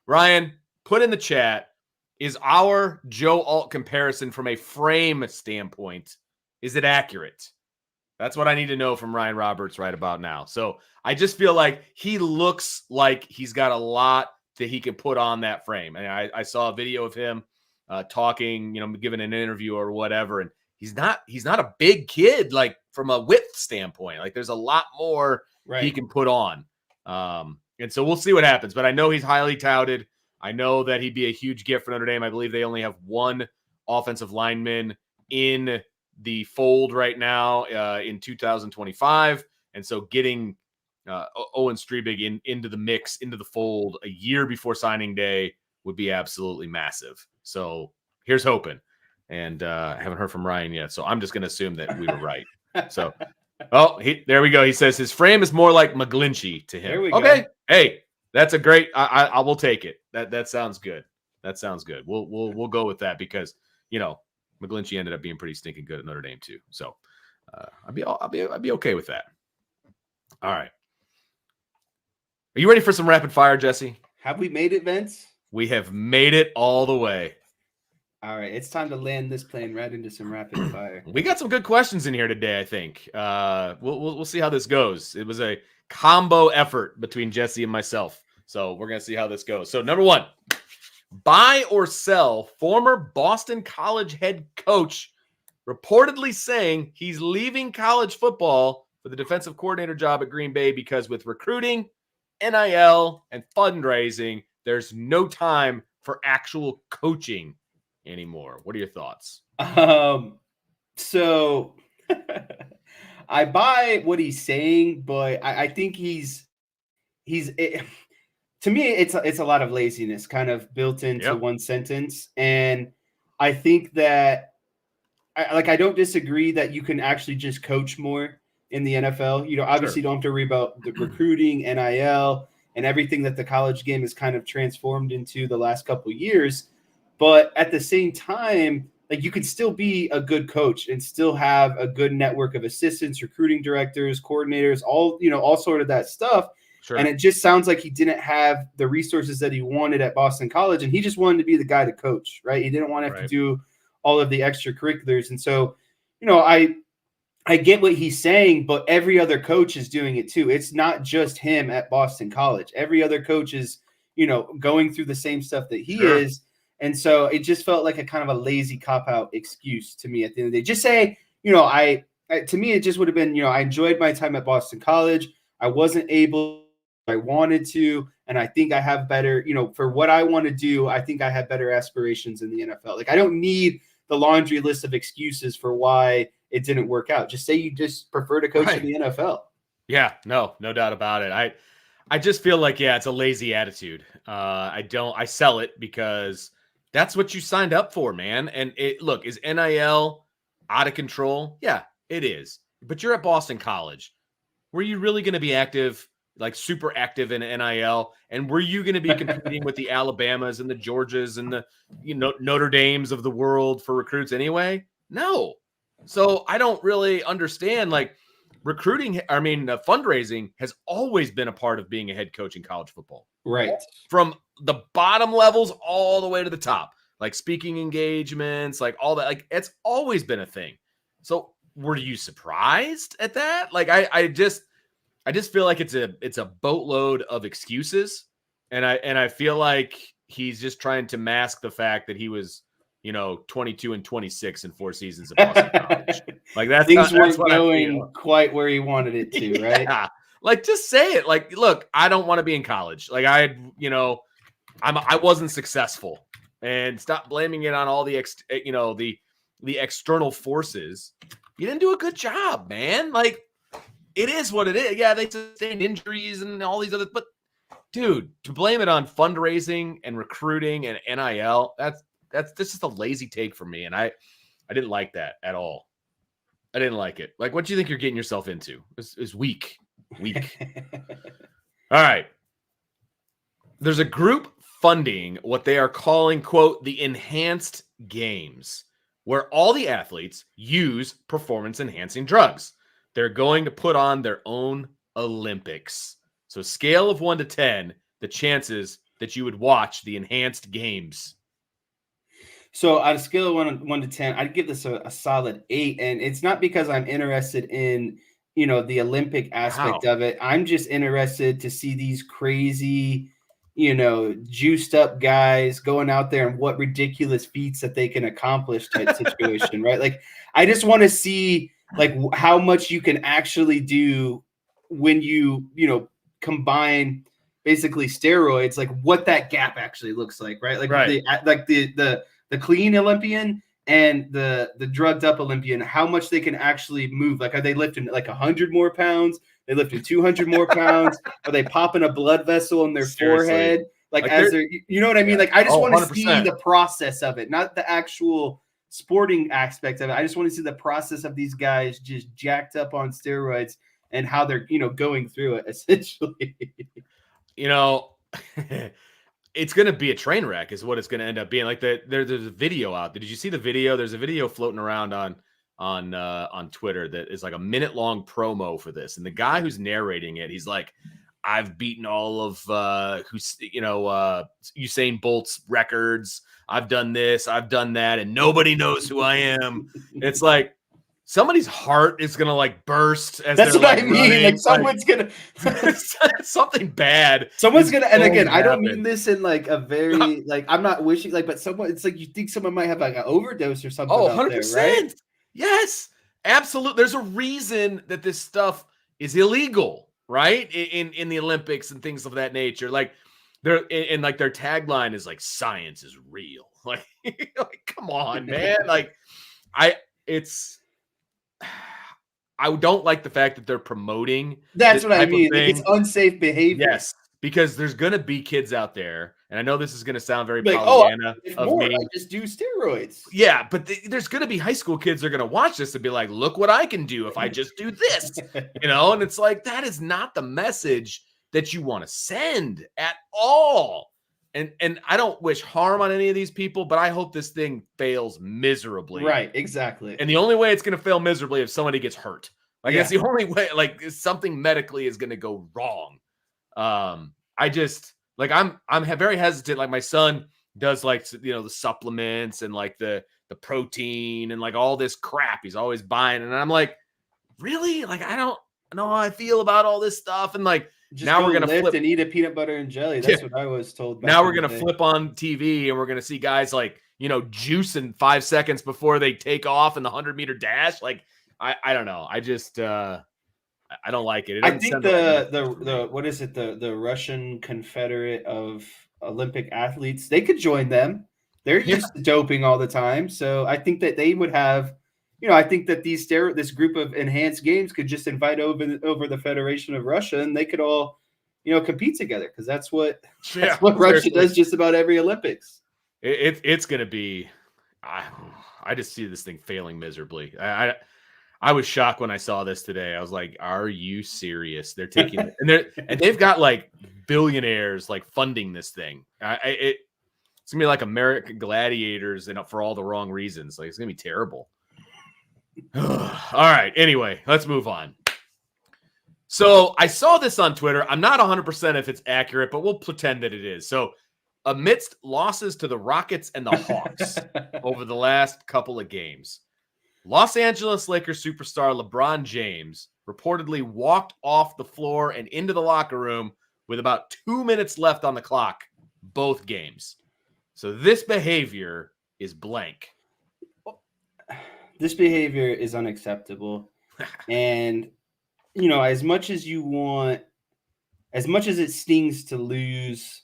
Ryan, put in the chat, is our Joe Alt comparison from a frame standpoint, is it accurate? That's what I need to know from Ryan Roberts right about now. So I just feel like he looks like he's got a lot that he can put on that frame. And I saw a video of him talking, giving an interview or whatever. And he's not a big kid, like from a width standpoint. Like there's a lot more he can put on. And so we'll see what happens. But I know he's highly touted. I know that he'd be a huge gift for Notre Dame. I believe they only have one offensive lineman in the fold right now in 2025. And so getting Owen Streebig into the mix, into the fold a year before signing day would be absolutely massive. So here's hoping. And I haven't heard from Ryan yet, so I'm just going to assume that we were right. So, there we go. He says his frame is more like McGlinchey to him. There we go. Hey, that's a great. I will take it. That sounds good. That sounds good. We'll go with that because McGlinchey ended up being pretty stinking good at Notre Dame too. So I'd be okay with that. All right. Are you ready for some rapid fire, Jesse? Have we made it, Vince? We have made it all the way. All right, it's time to land this plane right into some rapid fire. We got some good questions in here today, I think. We'll see how this goes. It was a combo effort between Jesse and myself. So we're going to see how this goes. So number one, buy or sell former Boston College head coach reportedly saying he's leaving college football for the defensive coordinator job at Green Bay because with recruiting, NIL, and fundraising, there's no time for actual coaching anymore. What are your thoughts? So I buy what he's saying, but I think to me, it's a lot of laziness kind of built into one sentence. And I think that I don't disagree that you can actually just coach more in the NFL. Obviously you don't have to worry about the recruiting, NIL, and everything that the college game has kind of transformed into the last couple of years. But at the same time, like you can still be a good coach and still have a good network of assistants, recruiting directors, coordinators, all sort of that stuff. Sure. And it just sounds like he didn't have the resources that he wanted at Boston College, and he just wanted to be the guy to coach, right? He didn't want to have to do all of the extracurriculars. And so, I get what he's saying, but every other coach is doing it too. It's not just him at Boston College. Every other coach is, going through the same stuff that he is. And so it just felt like a kind of a lazy cop-out excuse to me at the end of the day. Just say, to me, it just would have been, I enjoyed my time at Boston College. I wasn't able, I wanted to, and I think I have better, for what I want to do, I think I have better aspirations in the NFL. Like, I don't need the laundry list of excuses for why it didn't work out. Just say you just prefer to coach in the NFL. Yeah, no doubt about it. I just feel like, it's a lazy attitude. I sell it because That's what you signed up for, man. And look, is NIL out of control? Yeah, it is. But you're at Boston College. Were you really going to be active, like super active in NIL? And were you going to be competing with the Alabamas and the Georgias and the Notre Dames of the world for recruits anyway? No. So I don't really understand. Like recruiting, fundraising has always been a part of being a head coach in college football. Right. From the bottom levels all the way to the top, like speaking engagements, like all that, like it's always been a thing. So were you surprised at that? Like I just feel like it's a boatload of excuses, and I feel like he's just trying to mask the fact that he was 22 and 26 in 4 seasons at Boston College. Like things weren't what going quite where he wanted it to, right? Yeah. Like just say it. Like, look, I don't want to be in college. Like I wasn't successful, and stop blaming it on all the the external forces. You didn't do a good job, man. Like it is what it is. Yeah, they sustained injuries and all these other, but dude, to blame it on fundraising and recruiting and NIL, that's just a lazy take for me. And I didn't like that at all. I didn't like it. Like, what do you think you're getting yourself into? It's weak. All right. There's a group funding what they are calling, quote, the enhanced games, where all the athletes use performance-enhancing drugs. They're going to put on their own Olympics. So scale of 1 to 10, the chances that you would watch the enhanced games. So on a scale of 1 to 10, I'd give this a solid 8. And it's not because I'm interested in, the Olympic aspect of it. I'm just interested to see these crazy, juiced up guys going out there and what ridiculous feats that they can accomplish type situation, right? Like, I just want to see like how much you can actually do when you combine basically steroids, like what that gap actually looks like, right? Like the clean Olympian and the drugged up Olympian, how much they can actually move. Like, are they lifting like 100 more pounds? They lifting 200 more pounds? Are they popping a blood vessel in their forehead? Like as they're, you know what I mean? Like, I just want to see the process of it, not the actual sporting aspect of it. I just want to see the process of these guys just jacked up on steroids and how they're, going through it essentially. It's going to be a train wreck is what it's going to end up being. Like there's a video out there. Did you see the video? There's a video floating around on Twitter that is like a minute-long promo for this. And the guy who's narrating it, he's like, I've beaten all of Usain Bolt's records. I've done this, I've done that, and nobody knows who I am. It's like somebody's heart is gonna like burst as that's they're what like I mean. running. Like someone's gonna something bad. Someone's gonna, and again, I don't mean this in like a very like I'm not wishing like, but someone, it's like you think someone might have like an overdose or something. Oh, 100%, right? Yes, absolutely. There's a reason that this stuff is illegal, right? In the Olympics and things of that nature. Like they're and like their tagline is like science is real. Like, come on, man. Like I don't like the fact that they're promoting. That's what I mean. Like, it's unsafe behavior. Yes, because there's gonna be kids out there, and I know this is gonna sound very like, Pollyanna of me. I just do steroids. Yeah, but there's gonna be high school kids that are gonna watch this and be like, "Look what I can do if I just do this," And it's like that is not the message that you want to send at all. And I don't wish harm on any of these people, but I hope this thing fails miserably. Right, exactly. And the only way it's going to fail miserably if somebody gets hurt. Like that's the only way. Like something medically is going to go wrong. I just like I'm very hesitant. Like my son does like the supplements and like the protein and like all this crap he's always buying, and I'm like, really? Like I don't know how I feel about all this stuff, and like. Just now we're gonna flip and eat a peanut butter and jelly. That's what I was told. Now we're gonna flip on TV and we're gonna see guys like juicing 5 seconds before they take off in the 100-meter dash. Like I don't know. I just I don't like it. I think the what is it? The Russian Confederate of Olympic athletes, they could join them. They're used to doping all the time, so I think that they would have. I think that this group of enhanced games could just invite over the Federation of Russia, and they could all, compete together because that's what Russia does just about every Olympics. It's going to be. I just see this thing failing miserably. I was shocked when I saw this today. I was like, "Are you serious?" They're taking and they've got like billionaires like funding this thing. It's gonna be like American Gladiators, and for all the wrong reasons. Like it's gonna be terrible. All right. Anyway, let's move on. So I saw this on Twitter. I'm not 100% if it's accurate, but we'll pretend that it is. So amidst losses to the Rockets and the Hawks over the last couple of games, Los Angeles Lakers superstar LeBron James reportedly walked off the floor and into the locker room with about 2 minutes left on the clock, both games. So this behavior is blank. This behavior is unacceptable. And, you know, as much as it stings to lose,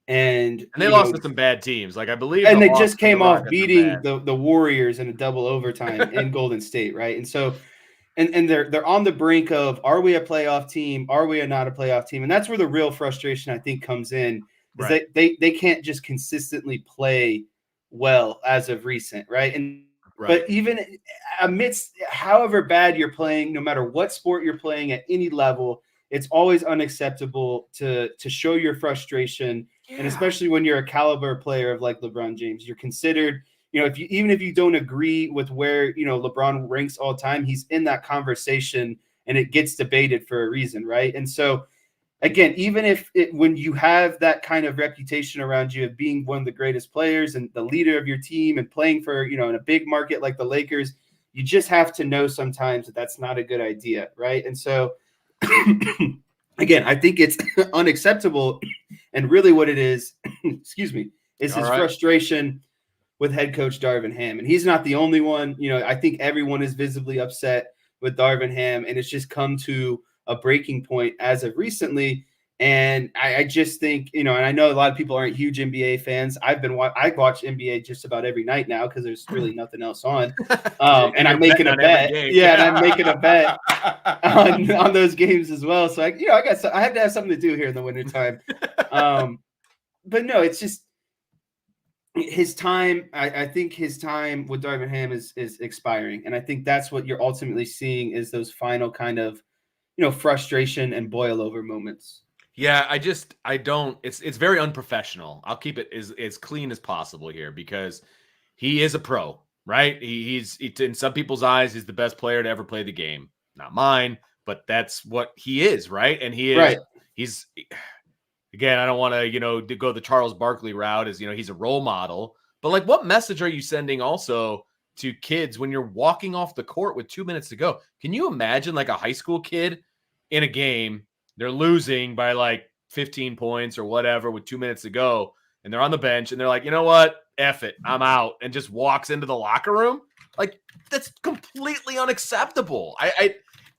and they lost to some bad teams. Like I believe, and they just came off beating the Warriors in a double overtime in Golden State, right? And so, and they're on the brink of, are we a playoff team? Are we not a playoff team? And that's where the real frustration, I think, comes in. Is right. they can't just consistently play well as of recent, right? And but even amidst however bad you're playing, no matter what sport you're playing at any level, it's always unacceptable to show your frustration. Yeah. And especially when you're a caliber player of like LeBron James, you're considered, you know, even if you don't agree with where, you know, LeBron ranks all time, he's in that conversation and it gets debated for a reason, right? And so, again, even if when you have that kind of reputation around you of being one of the greatest players and the leader of your team and playing for, you know, in a big market like the Lakers, you just have to know sometimes that that's not a good idea, right? And so, again, I think it's unacceptable. And really what it is, excuse me, is his frustration with head coach Darvin Ham. And he's not the only one. You know, I think everyone is visibly upset with Darvin Ham, and it's just come to a breaking point as of recently. And I just think, you know, and I know a lot of people aren't huge NBA fans. I watch NBA just about every night now because there's really nothing else on. And I'm making a bet. Yeah, and I'm making a bet on those games as well. So I have to have something to do here in the wintertime. But no, it's just his time. I think his time with Darvin Ham is expiring. And I think that's what you're ultimately seeing is those final kind of, you know, frustration and boil over moments. Yeah, I don't. It's very unprofessional. I'll keep it as clean as possible here because he is a pro, right? He's in some people's eyes, he's the best player to ever play the game. Not mine, but that's what he is, right? And he is. Right. He's again. I don't want to, you know, to go the Charles Barkley route. As you know, he's a role model. But like, what message are you sending also to kids when you're walking off the court with 2 minutes to go? Can you imagine like a high school kid in a game? They're losing by like 15 points or whatever with 2 minutes to go. And they're on the bench and they're like, you know what? F it. I'm out. And just walks into the locker room. Like, that's completely unacceptable.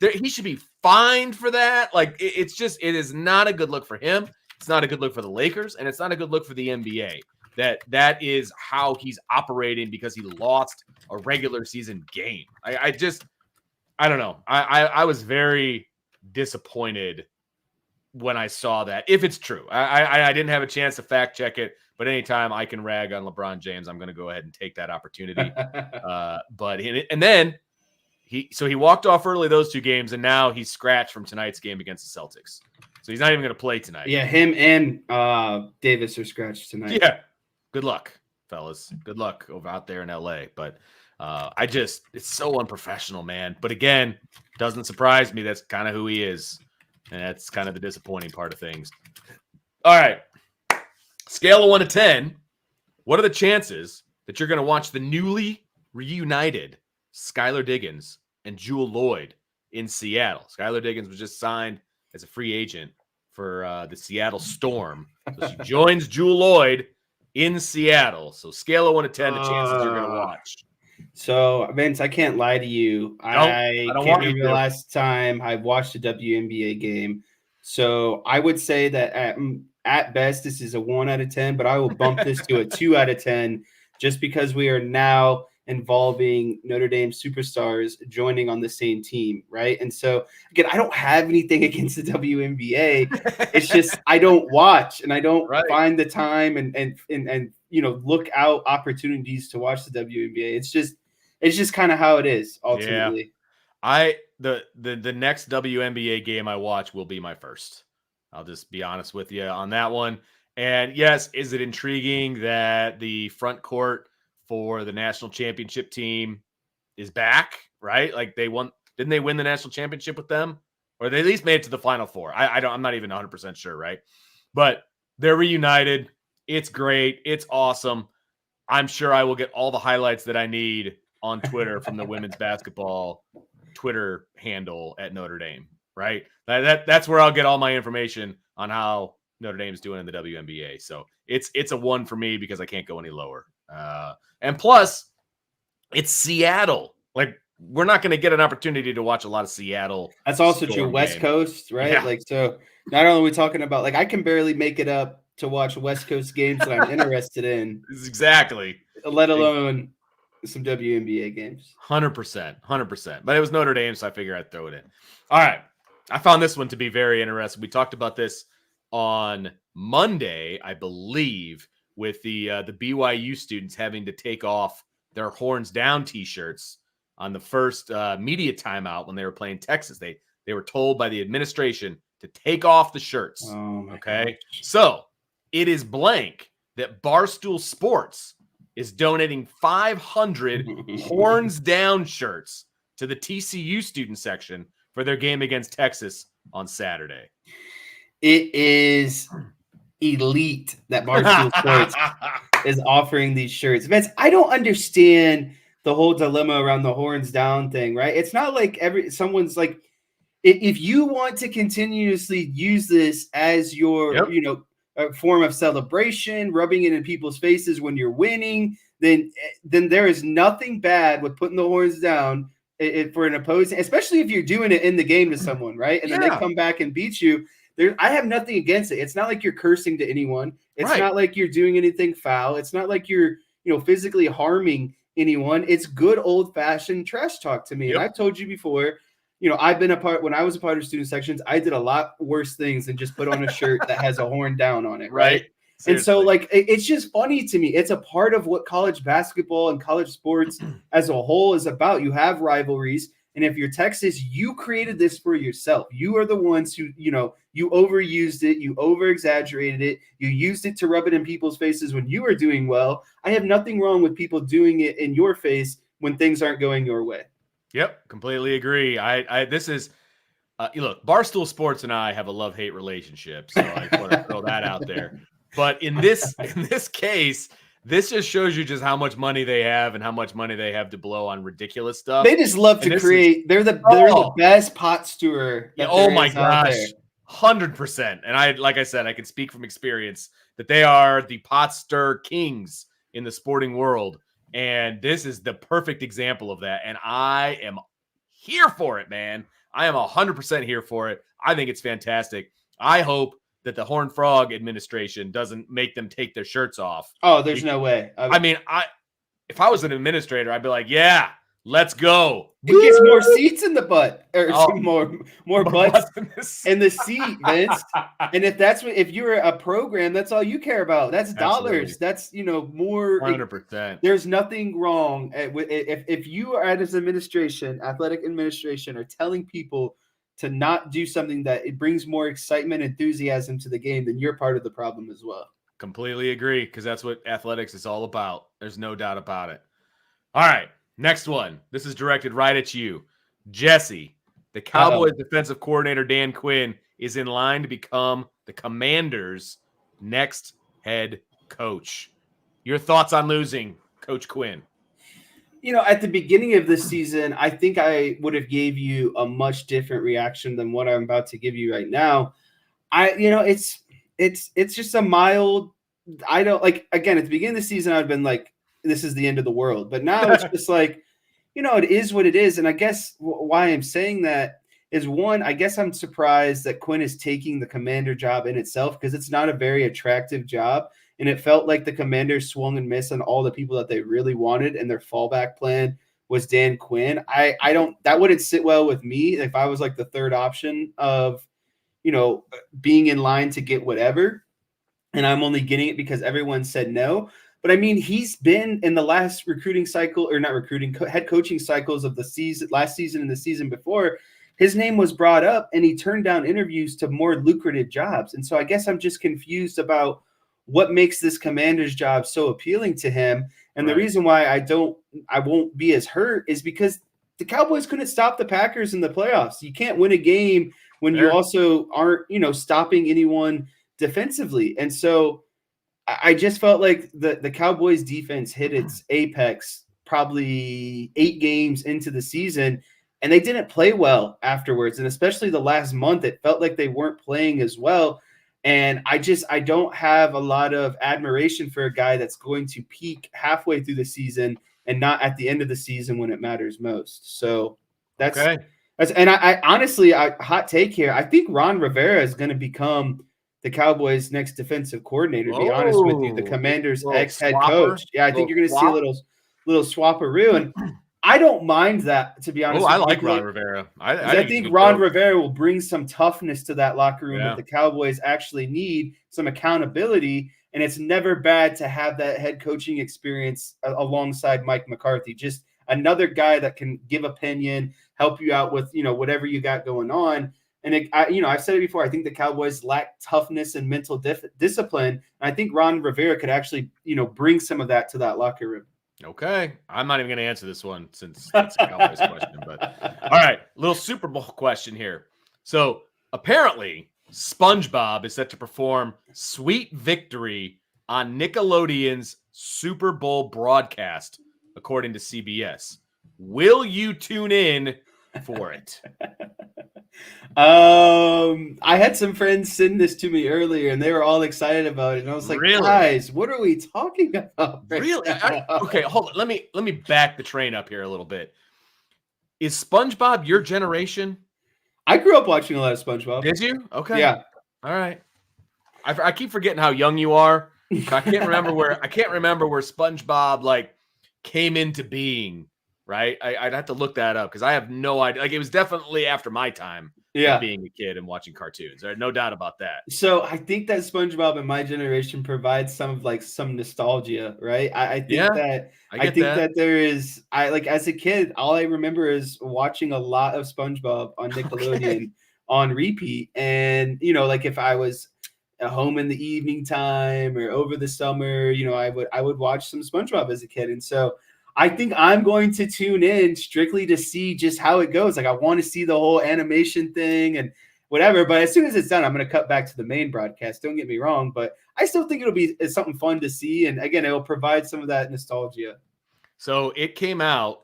He should be fined for that. Like, it is not a good look for him. It's not a good look for the Lakers. And it's not a good look for the NBA. That is how he's operating because he lost a regular season game. I don't know. I was very disappointed when I saw that, if it's true. I didn't have a chance to fact check it, but anytime I can rag on LeBron James, I'm going to go ahead and take that opportunity. And then he walked off early those two games, and now he's scratched from tonight's game against the Celtics. So he's not even going to play tonight. Yeah, him and Davis are scratched tonight. Yeah, good luck, fellas. Good luck over out there in LA. But it's so unprofessional, man. But again, doesn't surprise me. That's kind of who he is. And that's kind of the disappointing part of things. All right. Scale of 1 to 10. What are the chances that you're going to watch the newly reunited Skylar Diggins and Jewel Lloyd in Seattle? Skylar Diggins was just signed as a free agent for the Seattle Storm. So she joins Jewel Lloyd in Seattle. So scale of 1 to 10, the chances you're going to watch. So, Vince, I can't lie to you. I can't remember the last time I watched a WNBA game. So I would say that at best, this is a 1 out of 10, but I will bump this to a 2 out of 10 just because we are now involving Notre Dame superstars joining on the same team, right? And so again, I don't have anything against the WNBA. It's just I don't watch and I don't find the time and look out opportunities to watch the WNBA. It's just kind of how it is ultimately. Yeah. The next WNBA game I watch will be my first. I'll just be honest with you on that one. And yes, is it intriguing that the front court for the national championship team is back, right? Like didn't they win the national championship with them? Or they at least made it to the Final Four. I'm not even 100% sure, right? But they're reunited. It's great. It's awesome. I'm sure I will get all the highlights that I need on Twitter from the women's basketball Twitter handle at Notre Dame, right? That's where I'll get all my information on how Notre Dame's doing in the WNBA. So it's a 1 for me because I can't go any lower. And plus, it's Seattle. Like, we're not going to get an opportunity to watch a lot of Seattle. That's also true. West Coast, right? Yeah. Like, so not only are we talking about, like, I can barely make it up to watch West Coast games that I'm interested in. Exactly. Let alone some WNBA games. 100%. But it was Notre Dame, so I figured I'd throw it in. All right. I found this one to be very interesting. We talked about this on Monday, I believe, with the BYU students having to take off their horns down T-shirts on the first media timeout when they were playing Texas. They were told by the administration to take off the shirts. Oh okay. Gosh. So it is blank that Barstool Sports is donating 500 horns down shirts to the TCU student section for their game against Texas on Saturday. It is elite that Barstool Sports is offering these shirts. Vince, I don't understand the whole dilemma around the horns down thing, right? It's not like someone's like, if you want to continuously use this as your, a form of celebration, rubbing it in people's faces when you're winning, then there is nothing bad with putting the horns down for an opposing, especially if you're doing it in the game to someone, right? And then they come back and beat you. I have nothing against it. It's not like you're cursing to anyone. It's not like you're doing anything foul. It's not like you're, physically harming anyone. It's good old-fashioned trash talk to me. And I've told you before, I've been when I was a part of student sections, I did a lot worse things than just put on a shirt that has a horn down on it, right? Seriously. And so, like, it's just funny to me. It's a part of what college basketball and college sports as a whole is about. You have rivalries. And if you're Texas, you created this for yourself. You are the ones who, you overused it. You over-exaggerated it. You used it to rub it in people's faces when you were doing well. I have nothing wrong with people doing it in your face when things aren't going your way. Yep, completely agree. This is look, Barstool Sports and I have a love-hate relationship, so I want to throw that out there. But in this case, this just shows you just how much money they have and how much money they have to blow on ridiculous stuff. They just love to create. They're the best pot stirrer. Oh my gosh, 100%. And like I said, I can speak from experience that they are the pot stir kings in the sporting world. And this is the perfect example of that. And I am here for it, man. I am 100% here for it. I think it's fantastic. I hope that the Horned Frog administration doesn't make them take their shirts off. Oh, there's no way. If I was an administrator, I'd be like, yeah, let's go. It gets more seats in the butt, or more butts in the seat, Vince. And if you're a program, that's all you care about. That's dollars. That's more. 100%. There's nothing wrong if you are as administration, athletic administration, are telling people to not do something that it brings more excitement, enthusiasm to the game, then you're part of the problem as well. Completely agree, because that's what athletics is all about. There's no doubt about it. All right. Next one. This is directed right at you. Jesse, the Cowboys defensive coordinator Dan Quinn is in line to become the Commanders' next head coach. Your thoughts on losing Coach Quinn? At the beginning of this season, I think I would have gave you a much different reaction than what I'm about to give you right now. It's just a mild, I don't like, again, at the beginning of the season, I've been like, this is the end of the world. But now it's just like, it is what it is. And I guess why I'm saying that is one, I guess I'm surprised that Quinn is taking the commander job in itself because it's not a very attractive job. And it felt like the Commanders swung and missed on all the people that they really wanted, and their fallback plan was Dan Quinn. I don't that wouldn't sit well with me if I was like the third option of, being in line to get whatever, and I'm only getting it because everyone said no. But I mean, he's been in the last recruiting cycle, or not recruiting, head coaching cycles of the season, last season and the season before. His name was brought up, and he turned down interviews to more lucrative jobs. And so I guess I'm just confused about what makes this Commander's job so appealing to him. And the reason why I won't be as hurt is because the Cowboys couldn't stop the Packers in the playoffs. You can't win a game when you also aren't, stopping anyone defensively. And so I just felt like the Cowboys defense hit its apex probably 8 games into the season, and they didn't play well afterwards. And especially the last month, it felt like they weren't playing as well. And I don't have a lot of admiration for a guy that's going to peak halfway through the season and not at the end of the season when it matters most. So that's and I honestly, hot take here. I think Ron Rivera is going to become the Cowboys' next defensive coordinator, to be honest with you, the Commanders' ex-head coach. Yeah, I think you're going to see a little swapperoo. And I don't mind that, to be honest. I like Ron Rivera. I think Ron Rivera will bring some toughness to that locker room that the Cowboys actually need, some accountability. And it's never bad to have that head coaching experience alongside Mike McCarthy. Just another guy that can give opinion, help you out with, whatever you got going on. And I've said it before. I think the Cowboys lack toughness and mental discipline. And I think Ron Rivera could actually, bring some of that to that locker room. Okay, I'm not even going to answer this one since it's a Cowboys question. But all right, little Super Bowl question here. So apparently, SpongeBob is set to perform "Sweet Victory" on Nickelodeon's Super Bowl broadcast, according to CBS. Will you tune in for it? I had some friends send this to me earlier, and they were all excited about it. And I was like, guys, what are we talking about? Really? Okay, hold on. Let me back the train up here a little bit. Is SpongeBob your generation? I grew up watching a lot of SpongeBob. Did you? Okay. Yeah. All right. I keep forgetting how young you are. I can't remember where SpongeBob came into being. Right? I'd have to look that up because I have no idea. It was definitely after my time of being a kid and watching cartoons. There's no doubt about that. So I think that SpongeBob in my generation provides some nostalgia, right? I think that there is, as a kid, all I remember is watching a lot of SpongeBob on Nickelodeon on repeat. And, if I was at home in the evening time or over the summer, I would watch some SpongeBob as a kid. And so I think I'm going to tune in strictly to see just how it goes. I want to see the whole animation thing and whatever. But as soon as it's done, I'm going to cut back to the main broadcast. Don't get me wrong, but I still think it'll be something fun to see. And again, it'll provide some of that nostalgia. So it came out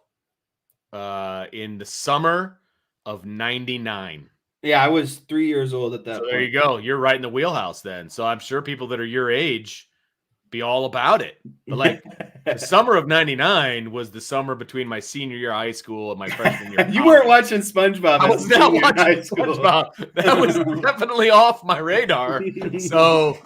in the summer of '99. Yeah, I was 3 years old at that point. There you go. You're right in the wheelhouse then. So I'm sure people that are your age be all about it. But the summer of '99 was the summer between my senior year of high school and my freshman year. You weren't watching SpongeBob. I was not watching SpongeBob. That was definitely off my radar. So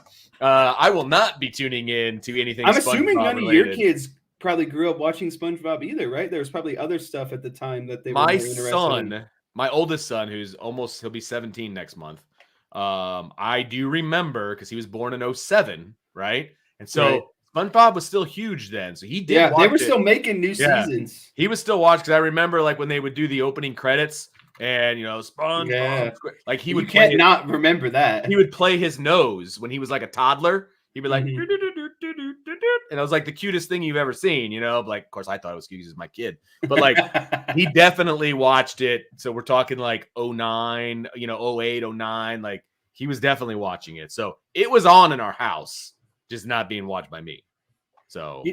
I will not be tuning in to anything. I'm assuming none of your kids probably grew up watching SpongeBob either, right? There was probably other stuff at the time that they were interested in. My oldest son, he'll be 17 next month. I do remember because he was born in 2007, right? And so SpongeBob was still huge then. So he did. Yeah, they were still making new seasons. He was still watching because I remember when they would do the opening credits and SpongeBob. Yeah. He would can't not remember that. He would play his nose when he was a toddler. He'd be like, and it was the cutest thing you've ever seen, of course I thought it was cute as my kid, but he definitely watched it. So we're talking 09, 08, 09, he was definitely watching it. So it was on in our house, just not being watched by me. So,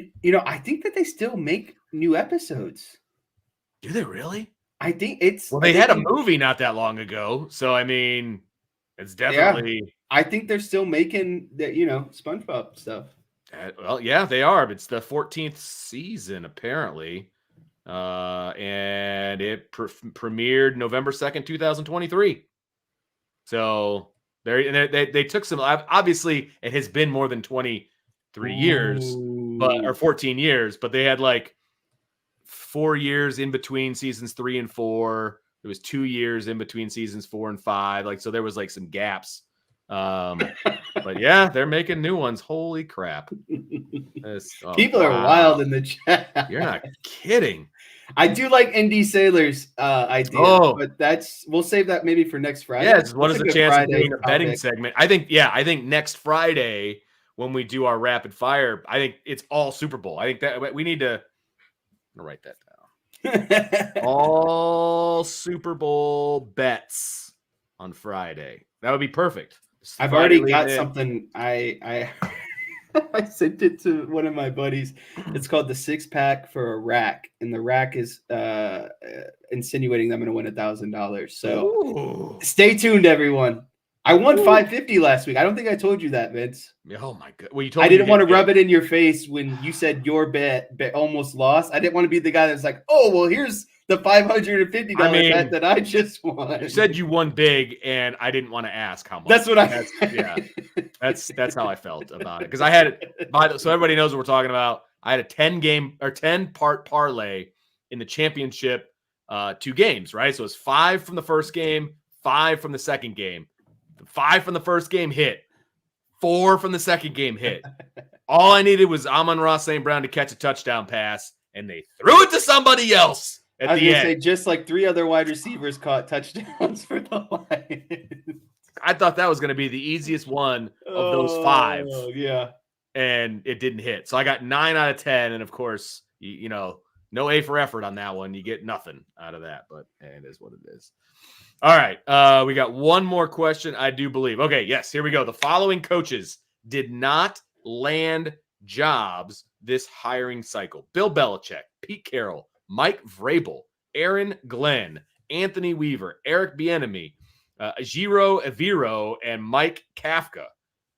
I think that they still make new episodes. Do they really? I think it's. Well, they had a movie not that long ago. So, I mean, it's definitely. Yeah, I think they're still making that, SpongeBob stuff. Well, yeah, they are. It's the 14th season, apparently. And it premiered November 2nd, 2023. So they took some. Obviously, it has been more than 23 years, or 14 years, but they had like 4 years in between seasons 3 and 4. There was 2 years in between seasons 4 and 5. Like, so there was like some gaps. But yeah, they're making new ones. Holy crap. People are wild in the chat. You're not kidding. I do like ND Sailor's idea, but we'll save that maybe for next Friday. Yeah, what is the chance of doing a betting segment? I think next Friday when we do our rapid fire, I think it's all Super Bowl. I think that we need to write that down. All Super Bowl bets on Friday. That would be perfect. I've already got something. I I sent it to one of my buddies. It's called the 6-pack for a rack, and the rack is insinuating that I'm going to win $1,000. So stay tuned, everyone. I won $550 last week. I don't think I told you that, Vince. Oh my god! Well, you told me I didn't want to rub it in your face when you said your bet almost lost. I didn't want to be the guy that's like, "Oh, well, here's the $550 bet that I just won." You said you won big, and I didn't want to ask how much. That's what that's how I felt about it, because I had it. So everybody knows what we're talking about. I had a 10-part parlay in the championship, 2 games, right? So it's 5 from the first game, 5 from the second game. 5 from the first game hit. 4 from the second game hit. All I needed was Amon-Ra St. Brown to catch a touchdown pass, and they threw it to somebody else at the end. Say, just like 3 other wide receivers caught touchdowns for the Lions. I thought that was going to be the easiest one of those 5. Yeah. And it didn't hit. So I got 9 out of 10. And of course, you know, no A for effort on that one. You get nothing out of that, but it is what it is. All right. We got one more question, I do believe. Okay, yes, here we go. The following coaches did not land jobs this hiring cycle: Bill Belichick, Pete Carroll, Mike Vrabel, Aaron Glenn, Anthony Weaver, Eric Bieniemy, Giro Eviro, and Mike Kafka.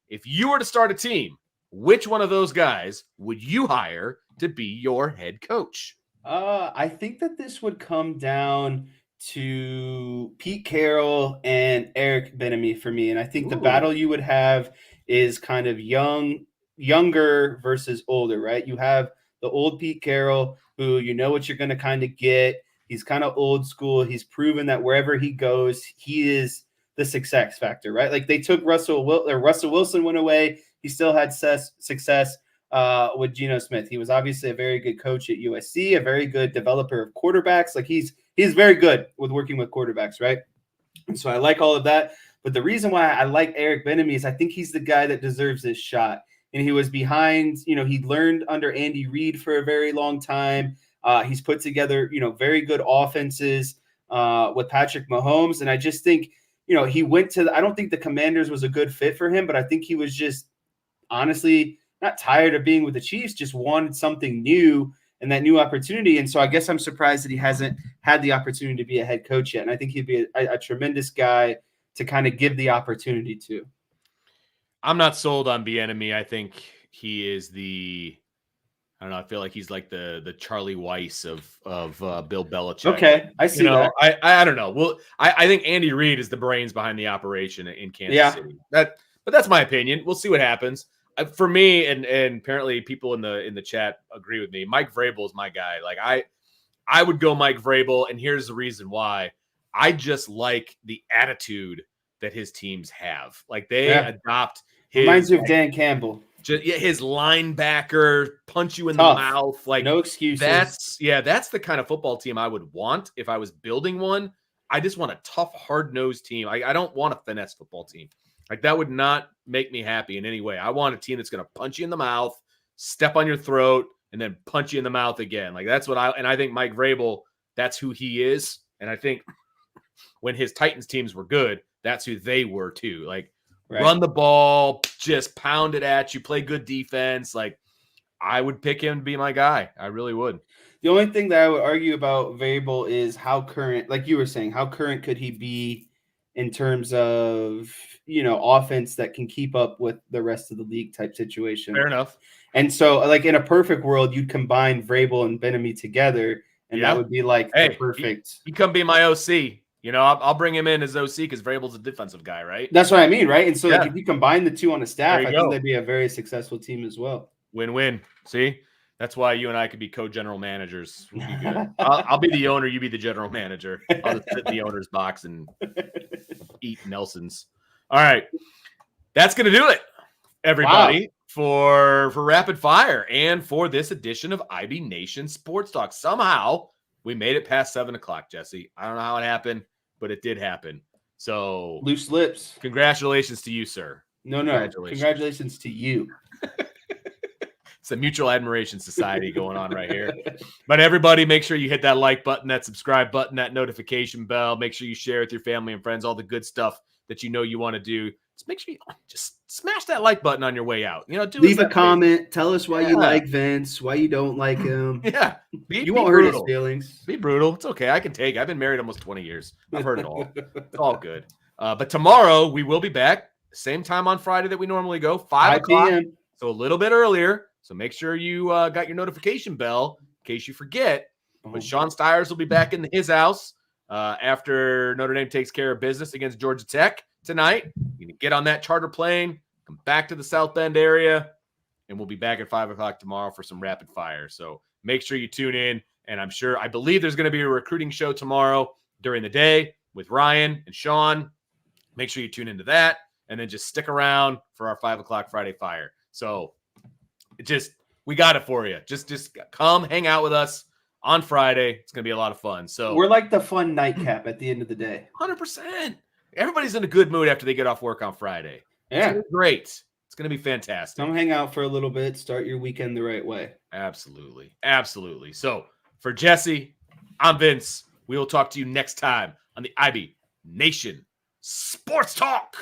If you were to start a team, which one of those guys would you hire to be your head coach? I think that this would come down to Pete Carroll and Eric Bieniemy for me. And I think the battle you would have is kind of younger versus older, right? You have the old Pete Carroll, who you know what you're going to kind of get. He's kind of old school. He's proven that wherever he goes, he is the success factor, right? Like they took Russell Wilson went away. He still had success with Geno Smith. He was obviously a very good coach at USC, a very good developer of quarterbacks. Like he's very good with working with quarterbacks, right? And so I like all of that. But the reason why I like Eric Bieniemy is I think he's the guy that deserves this shot. And he was behind, he learned under Andy Reid for a very long time. He's put together, very good offenses with Patrick Mahomes. And I just think, he went to I don't think the Commanders was a good fit for him, but I think he was just honestly not tired of being with the Chiefs, just wanted something new and that new opportunity. And so I guess I'm surprised that he hasn't had the opportunity to be a head coach yet. And I think he'd be a tremendous guy to kind of give the opportunity to. I'm not sold on Bieniemy. I think he is I don't know. I feel like he's like the Charlie Weiss of Bill Belichick. Okay, I see that. I don't know. Well, I think Andy Reid is the brains behind the operation in Kansas City. But that's my opinion. We'll see what happens. For me, and apparently people in the chat agree with me, Mike Vrabel is my guy. Like I would go Mike Vrabel, and here's the reason why. I just like the attitude that his teams have. Like they adopt his. Reminds you of Dan Campbell. His linebacker punch you in the mouth. Like no excuses. That's the kind of football team I would want if I was building one. I just want a tough, hard-nosed team. I don't want a finesse football team. Like that would not make me happy in any way. I want a team that's going to punch you in the mouth, step on your throat, and then punch you in the mouth again. Like that's what I think Mike Vrabel, that's who he is. And I think when his Titans teams were good, that's who they were too. Like run the ball, just pound it at you, play good defense. Like I would pick him to be my guy. I really would. The only thing that I would argue about Vrabel is how current, like you were saying, how current could he be in terms of, offense that can keep up with the rest of the league type situation. Fair enough. And so, like in a perfect world, you'd combine Vrabel and Bieniemy together, and that would be like the perfect. He come be my OC. You know, I'll bring him in as OC because Vrabel's a defensive guy, right? That's what I mean, right? And so like, if you combine the two on a staff, I think that'd be a very successful team as well. Win-win. See? That's why you and I could be co-general managers. We'll be good. I'll be the owner. You be the general manager. I'll just sit in the owner's box and eat Nelson's. All right. That's going to do it, everybody, for Rapid Fire and for this edition of IB Nation Sports Talk. Somehow we made it past 7 o'clock, Jesse. I don't know how it happened, but it did happen. So loose lips. Congratulations to you, sir. No. Congratulations to you. It's a mutual admiration society going on right here. But everybody, make sure you hit that like button, that subscribe button, that notification bell. Make sure you share with your family and friends all the good stuff that you know you want to do. Just make sure you just smash that like button on your way out. You know, leave a comment. Tell us why you like Vince, why you don't like him. Yeah. You won't hurt his feelings. Be brutal. It's okay. I can take it. I've been married almost 20 years. I've heard it all. It's all good. But tomorrow we will be back. Same time on Friday that we normally go, 5 o'clock. PM. So a little bit earlier. So make sure you got your notification bell in case you forget. But Sean Stiers will be back in his house after Notre Dame takes care of business against Georgia Tech tonight. You can get on that charter plane, come back to the South Bend area, and we'll be back at 5 o'clock tomorrow for some rapid fire. So make sure you tune in. And I believe there's going to be a recruiting show tomorrow during the day with Ryan and Sean. Make sure you tune into that. And then just stick around for our 5 o'clock Friday fire. So we got it for you. Just come hang out with us on Friday. It's going to be a lot of fun. So we're like the fun nightcap at the end of the day. 100%. Everybody's in a good mood after they get off work on Friday. Yeah. It's great. It's going to be fantastic. Come hang out for a little bit. Start your weekend the right way. Absolutely. Absolutely. So for Jesse, I'm Vince. We will talk to you next time on the IB Nation Sports Talk.